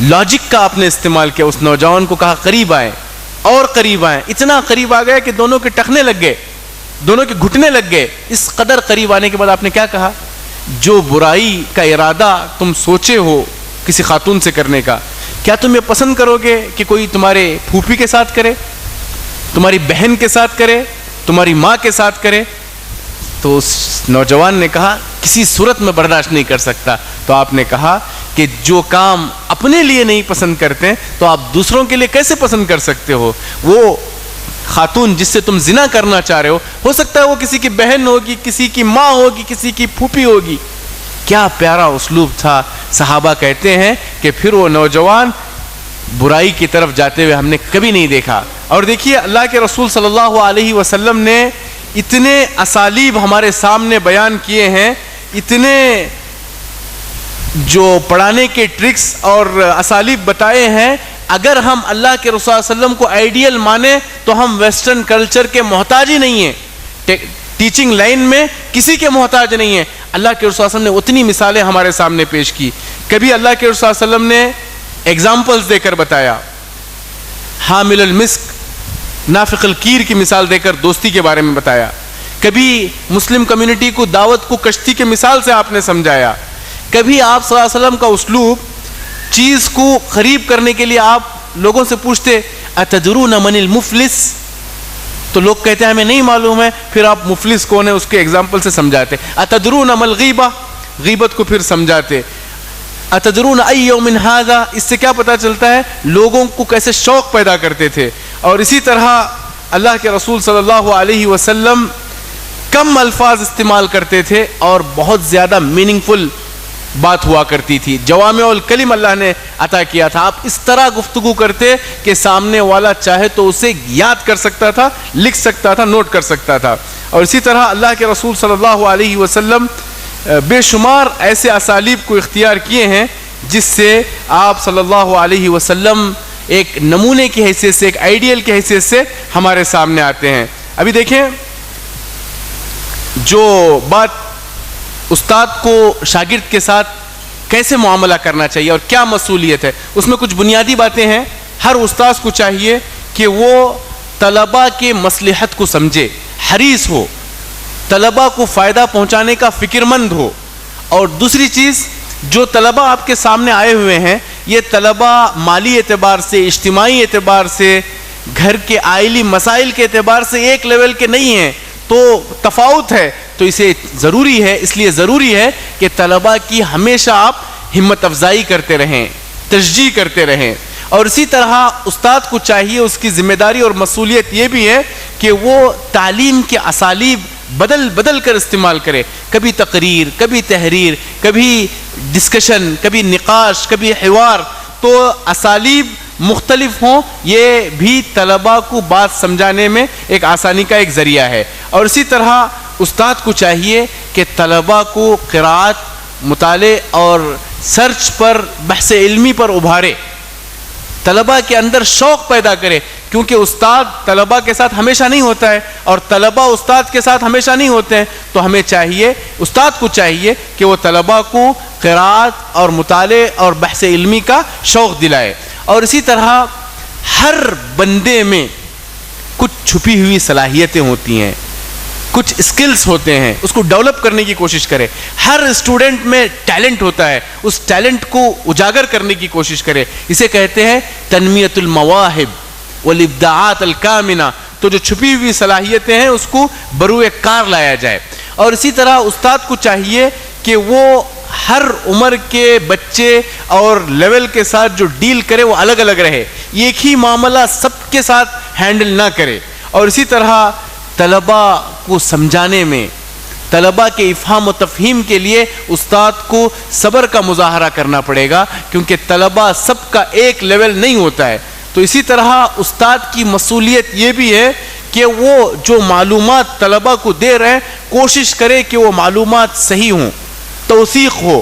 لاجک کا آپ نے استعمال کیا. اس نوجوان کو کہا قریب آئیں اور قریب آئیں, اتنا قریب آ گیا کہ دونوں کے ٹخنے لگ گئے, دونوں کے گھٹنے لگ گئے. اس قدر قریب آنے کے بعد آپ نے کیا کہا, جو برائی کا ارادہ تم سوچے ہو کسی خاتون سے کرنے کا, کیا تم یہ پسند کرو گے کہ کوئی تمہارے پھوپھی کے ساتھ کرے, تمہاری بہن کے ساتھ کرے, تمہاری ماں کے ساتھ کرے؟ تو اس نوجوان نے کہا کسی صورت میں برداشت نہیں کر سکتا. تو آپ نے کہا کہ جو کام اپنے لیے نہیں پسند کرتے تو آپ دوسروں کے لیے کیسے پسند کر سکتے ہو؟ وہ خاتون جس سے تم زنا کرنا چاہ رہے ہو سکتا ہے وہ کسی کی بہن ہوگی, کسی کی ماں ہوگی, کسی کی پھوپھی ہوگی. کیا پیارا اسلوب تھا. صحابہ کہتے ہیں کہ پھر وہ نوجوان برائی کی طرف جاتے ہوئے ہم نے کبھی نہیں دیکھا. اور دیکھیے اللہ کے رسول صلی اللہ علیہ وسلم نے اتنے اسالیب ہمارے سامنے بیان کیے ہیں, اتنے جو پڑھانے کے ٹرکس اور اسالیب بتائے ہیں. اگر ہم اللہ کے رسول صلی اللہ علیہ وسلم کو آئیڈیل مانیں تو ہم ویسٹرن کلچر کے محتاج ہی نہیں ہیں, ٹیچنگ لائن میں کسی کے محتاج نہیں ہیں. اللہ کے رسول صلی اللہ علیہ وسلم نے اتنی مثالیں ہمارے سامنے پیش کی. کبھی اللہ کے رسول صلی اللہ علیہ وسلم نے ایگزامپلز دے کر بتایا, حامل المسک نافق الکیر کی مثال دے کر دوستی کے بارے میں بتایا. کبھی مسلم کمیونٹی کو دعوت کو کشتی کے مثال سے آپ نے سمجھایا. کبھی آپ صلی اللہ علیہ وسلم کا اسلوب چیز کو قریب کرنے کے لیے آپ لوگوں سے پوچھتے اتدرون من المفلس, تو لوگ کہتے ہیں ہمیں نہیں معلوم ہے, پھر آپ مفلس کون ہے اس کے ایگزامپل سے سمجھاتے. اتدرون ما الغیبہ, غیبت کو پھر سمجھاتے. اتدرون ای یوم ھذا, اس سے کیا پتا چلتا ہے لوگوں کو کیسے شوق پیدا کرتے تھے. اور اسی طرح اللہ کے رسول صلی اللہ علیہ وسلم کم الفاظ استعمال کرتے تھے اور بہت زیادہ میننگ فل بات ہوا کرتی تھی. جوامع الکلم اللہ نے عطا کیا تھا. آپ اس طرح گفتگو کرتے کہ سامنے والا چاہے تو اسے یاد کر سکتا تھا, لکھ سکتا تھا, نوٹ کر سکتا تھا. اور اسی طرح اللہ کے رسول صلی اللہ علیہ وسلم بے شمار ایسے اسالیب کو اختیار کیے ہیں جس سے آپ صلی اللہ علیہ وسلم ایک نمونے کی حیثیت سے, ایک آئیڈیل کی حیثیت سے ہمارے سامنے آتے ہیں. ابھی دیکھیں جو بات استاد کو شاگرد کے ساتھ کیسے معاملہ کرنا چاہیے اور کیا مسئولیت ہے, اس میں کچھ بنیادی باتیں ہیں. ہر استاذ کو چاہیے کہ وہ طلباء کے مصلحت کو سمجھے, حریص ہو, طلباء کو فائدہ پہنچانے کا فکر مند ہو. اور دوسری چیز, جو طلباء آپ کے سامنے آئے ہوئے ہیں یہ طلباء مالی اعتبار سے, اجتماعی اعتبار سے, گھر کے عائلی مسائل کے اعتبار سے ایک لیول کے نہیں ہیں, تو تفاوت ہے. تو اسے ضروری ہے, اس لیے ضروری ہے کہ طلباء کی ہمیشہ آپ ہمت افزائی کرتے رہیں, تشجیع کرتے رہیں. اور اسی طرح استاد کو چاہیے, اس کی ذمہ داری اور مسئولیت یہ بھی ہے کہ وہ تعلیم کے اسالیب بدل کر استعمال کرے. کبھی تقریر, کبھی تحریر, کبھی ڈسکشن, کبھی نقاش, کبھی حوار. تو اسالیب مختلف ہوں, یہ بھی طلباء کو بات سمجھانے میں ایک آسانی کا ایک ذریعہ ہے. اور اسی طرح استاد کو چاہیے کہ طلباء کو قرات, مطالعے اور سرچ پر بحث علمی پر ابھارے, طلباء کے اندر شوق پیدا کرے, کیونکہ استاد طلباء کے ساتھ ہمیشہ نہیں ہوتا ہے اور طلباء استاد کے ساتھ ہمیشہ نہیں ہوتے ہیں. تو ہمیں چاہیے, استاد کو چاہیے کہ وہ طلباء کو قراءت اور مطالعے اور بحث علمی کا شوق دلائے. اور اسی طرح ہر بندے میں کچھ چھپی ہوئی صلاحیتیں ہوتی ہیں, کچھ اسکلز ہوتے ہیں, اس کو ڈیولپ کرنے کی کوشش کرے. ہر اسٹوڈنٹ میں ٹیلنٹ ہوتا ہے, اس ٹیلنٹ کو اجاگر کرنے کی کوشش کرے. اسے کہتے ہیں تنمیۃ المواہب والابداعات الکامنہ. تو جو چھپی ہوئی صلاحیتیں ہیں اس کو بروئے کار لایا جائے. اور اسی طرح استاد کو چاہیے کہ وہ ہر عمر کے بچے اور لیول کے ساتھ جو ڈیل کرے وہ الگ الگ رہے, ایک ہی معاملہ سب کے ساتھ ہینڈل نہ کرے. اور اسی طرح طلباء کو سمجھانے میں, طلباء کے افہام و تفہیم کے لیے استاد کو صبر کا مظاہرہ کرنا پڑے گا, کیونکہ طلباء سب کا ایک لیول نہیں ہوتا ہے. تو اسی طرح استاد کی مسئولیت یہ بھی ہے کہ وہ جو معلومات طلباء کو دے رہے ہیں کوشش کرے کہ وہ معلومات صحیح ہوں, توثیق ہو,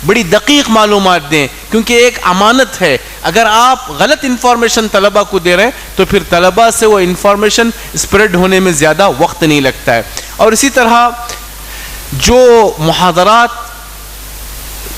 بڑی دقیق معلومات دیں, کیونکہ ایک امانت ہے. اگر آپ غلط انفارمیشن طلباء کو دے رہے ہیں تو پھر طلباء سے وہ انفارمیشن اسپریڈ ہونے میں زیادہ وقت نہیں لگتا ہے. اور اسی طرح جو محاضرات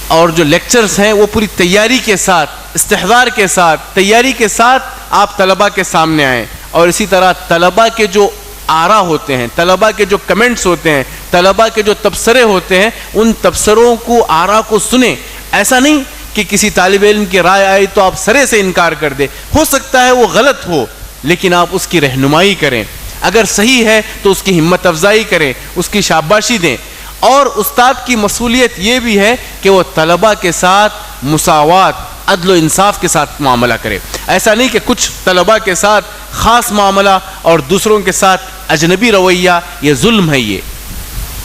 اور جو لیکچرز ہیں وہ پوری تیاری کے ساتھ, استحضار کے ساتھ, تیاری کے ساتھ آپ طلباء کے سامنے آئیں. اور اسی طرح طلباء کے جو آرا ہوتے ہیں, طلباء کے جو کمنٹس ہوتے ہیں, طلباء کے جو تبصرے ہوتے ہیں, ان تبصروں کو, آرا کو سنیں. ایسا نہیں کہ کسی طالب علم کی رائے آئی تو آپ سرے سے انکار کر دیں. ہو سکتا ہے وہ غلط ہو, لیکن آپ اس کی رہنمائی کریں. اگر صحیح ہے تو اس کی ہمت افزائی کریں, اس کی شاباشی دیں. اور استاد کی مسئولیت یہ بھی ہے کہ وہ طلباء کے ساتھ مساوات, عدل و انصاف کے ساتھ معاملہ کرے. ایسا نہیں کہ کچھ طلباء کے ساتھ خاص معاملہ اور دوسروں کے ساتھ اجنبی رویہ, یہ ظلم ہے یہ.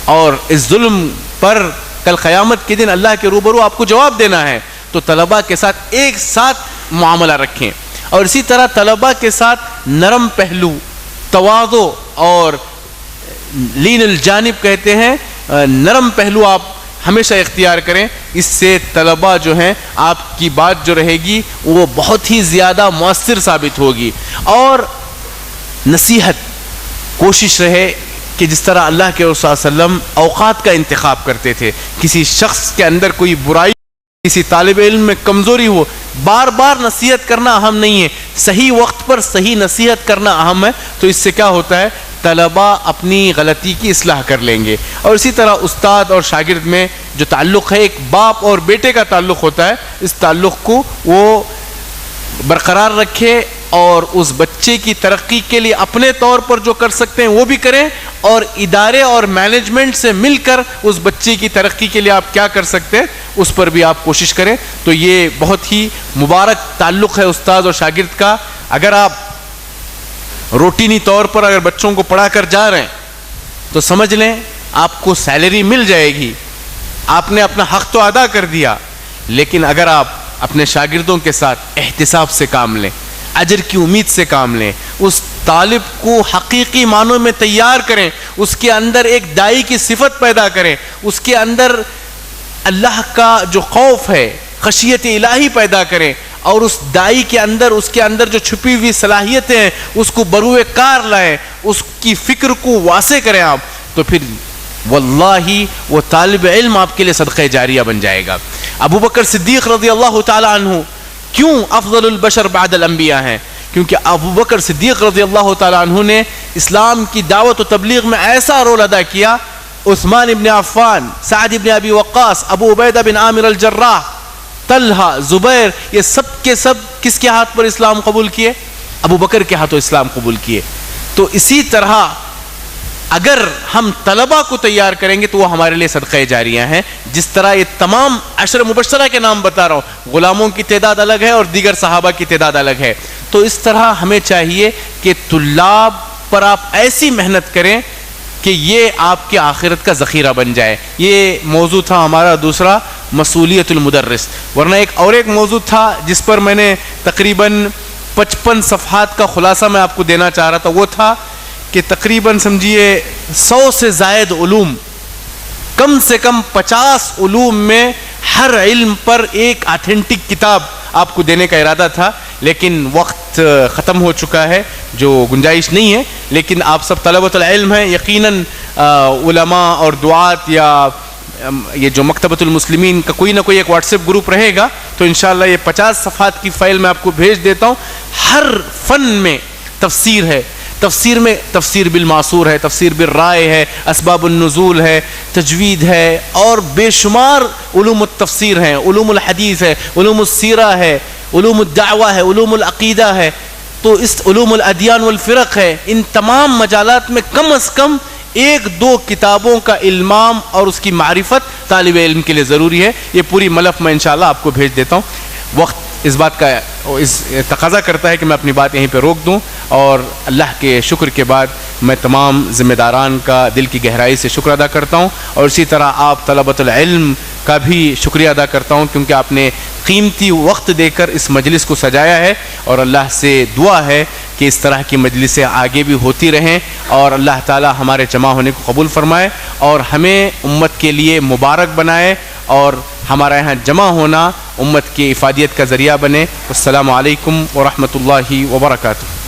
اور اس ظلم پر کل قیامت کے دن اللہ کے روبرو آپ کو جواب دینا ہے. تو طلباء کے ساتھ ایک ساتھ معاملہ رکھیں. اور اسی طرح طلباء کے ساتھ نرم پہلو, تواضع اور لین الجانب کہتے ہیں, نرم پہلو آپ ہمیشہ اختیار کریں. اس سے طلباء جو ہیں آپ کی بات جو رہے گی وہ بہت ہی زیادہ مؤثر ثابت ہوگی. اور نصیحت, کوشش رہے کہ جس طرح اللہ کے رسول صلی اللہ علیہ وسلم اوقات کا انتخاب کرتے تھے, کسی شخص کے اندر کوئی برائی, کسی طالب علم میں کمزوری ہو, بار بار نصیحت کرنا اہم نہیں ہے, صحیح وقت پر صحیح نصیحت کرنا اہم ہے. تو اس سے کیا ہوتا ہے, طلباء اپنی غلطی کی اصلاح کر لیں گے. اور اسی طرح استاد اور شاگرد میں جو تعلق ہے, ایک باپ اور بیٹے کا تعلق ہوتا ہے, اس تعلق کو وہ برقرار رکھے اور اس بچے کی ترقی کے لیے اپنے طور پر جو کر سکتے ہیں وہ بھی کریں, اور ادارے اور مینجمنٹ سے مل کر اس بچے کی ترقی کے لیے آپ کیا کر سکتے ہیں اس پر بھی آپ کوشش کریں. تو یہ بہت ہی مبارک تعلق ہے استاد اور شاگرد کا. اگر آپ روٹینی طور پر اگر بچوں کو پڑھا کر جا رہے ہیں تو سمجھ لیں آپ کو سیلری مل جائے گی, آپ نے اپنا حق تو ادا کر دیا. لیکن اگر آپ اپنے شاگردوں کے ساتھ احتساب سے کام لیں, اجر کی امید سے کام لیں, اس طالب کو حقیقی معنوں میں تیار کریں, اس کے اندر ایک دائی کی صفت پیدا کریں, اس کے اندر اللہ کا جو خوف ہے, خشیت الہی پیدا کریں, اور اس دائی کے اندر, اس کے اندر جو چھپی ہوئی صلاحیتیں ہیں اس کو بروئے کار لائیں, اس کی فکر کو واسع کریں آپ, تو پھر واللہ وہ طالب علم آپ کے لیے صدقہ جاریہ بن جائے گا. ابو بکر صدیق رضی اللہ تعالی عنہ کیوں افضل البشر بعد الانبیاء ہیں؟ کیونکہ ابو بکر صدیق رضی اللہ تعالی عنہ نے اسلام کی دعوت و تبلیغ میں ایسا رول ادا کیا. عثمان ابن عفان, سعد ابن ابی وقاص, ابو عبیدہ بن عامر الجراح, طلحہ, زبیر, یہ سب کے سب کس کے ہاتھ پر اسلام قبول کیے؟ ابو بکر کے ہاتھوں اسلام قبول کیے. تو اسی طرح اگر ہم طلباء کو تیار کریں گے تو وہ ہمارے لیے صدقہ جاریہ ہیں. جس طرح یہ تمام عشر مبشرہ کے نام بتا رہا ہوں, غلاموں کی تعداد الگ ہے اور دیگر صحابہ کی تعداد الگ ہے. تو اس طرح ہمیں چاہیے کہ طلاب پر آپ ایسی محنت کریں کہ یہ آپ کے آخرت کا ذخیرہ بن جائے. یہ موضوع تھا ہمارا دوسرا, مسئولیت المدرس. ورنہ ایک موضوع تھا جس پر میں نے تقریباً 55 صفحات کا خلاصہ میں آپ کو دینا چاہ رہا تھا. وہ تھا کہ تقریباً سمجھیے 100 سے زائد علوم, کم سے کم 50 علوم میں ہر علم پر ایک آتھینٹک کتاب آپ کو دینے کا ارادہ تھا، لیکن وقت ختم ہو چکا ہے، جو گنجائش نہیں ہے. لیکن آپ سب طلبۃ العلم ہیں، یقیناً علماء اور دعات یا یہ جو مکتبۃ المسلمین کا کوئی نہ کوئی ایک واٹس ایپ گروپ رہے گا، تو انشاءاللہ یہ 50 صفحات کی فائل میں آپ کو بھیج دیتا ہوں. ہر فن میں تفسیر ہے، تفسیر میں تفسیر بالمعصور ہے، تفسیر بالرائے ہے، اسباب النزول ہے، تجوید ہے، اور بے شمار علوم التفسیر ہیں، علوم الحدیث ہے، علوم السیرہ ہے، علوم الدعوہ ہے، علوم العقیدہ ہے، تو اس علوم الادیان والفرق ہے. ان تمام مجالات میں کم از کم 1-2 کتابوں کا علمام اور اس کی معرفت طالب علم کے لیے ضروری ہے. یہ پوری ملف میں انشاءاللہ آپ کو بھیج دیتا ہوں. وقت اس بات کا اس تقاضا کرتا ہے کہ میں اپنی بات یہیں پہ روک دوں، اور اللہ کے شکر کے بعد میں تمام ذمہ داران کا دل کی گہرائی سے شکر ادا کرتا ہوں، اور اسی طرح آپ طلبۃ العلم کا بھی شکریہ ادا کرتا ہوں، کیونکہ آپ نے قیمتی وقت دے کر اس مجلس کو سجایا ہے. اور اللہ سے دعا ہے کہ اس طرح کی مجلسیں آگے بھی ہوتی رہیں، اور اللہ تعالی ہمارے جمع ہونے کو قبول فرمائے اور ہمیں امت کے لیے مبارک بنائے، اور ہمارا یہاں جمع ہونا امت کی افادیت کا ذریعہ بنے. السلام علیکم ورحمۃ اللہ وبرکاتہ.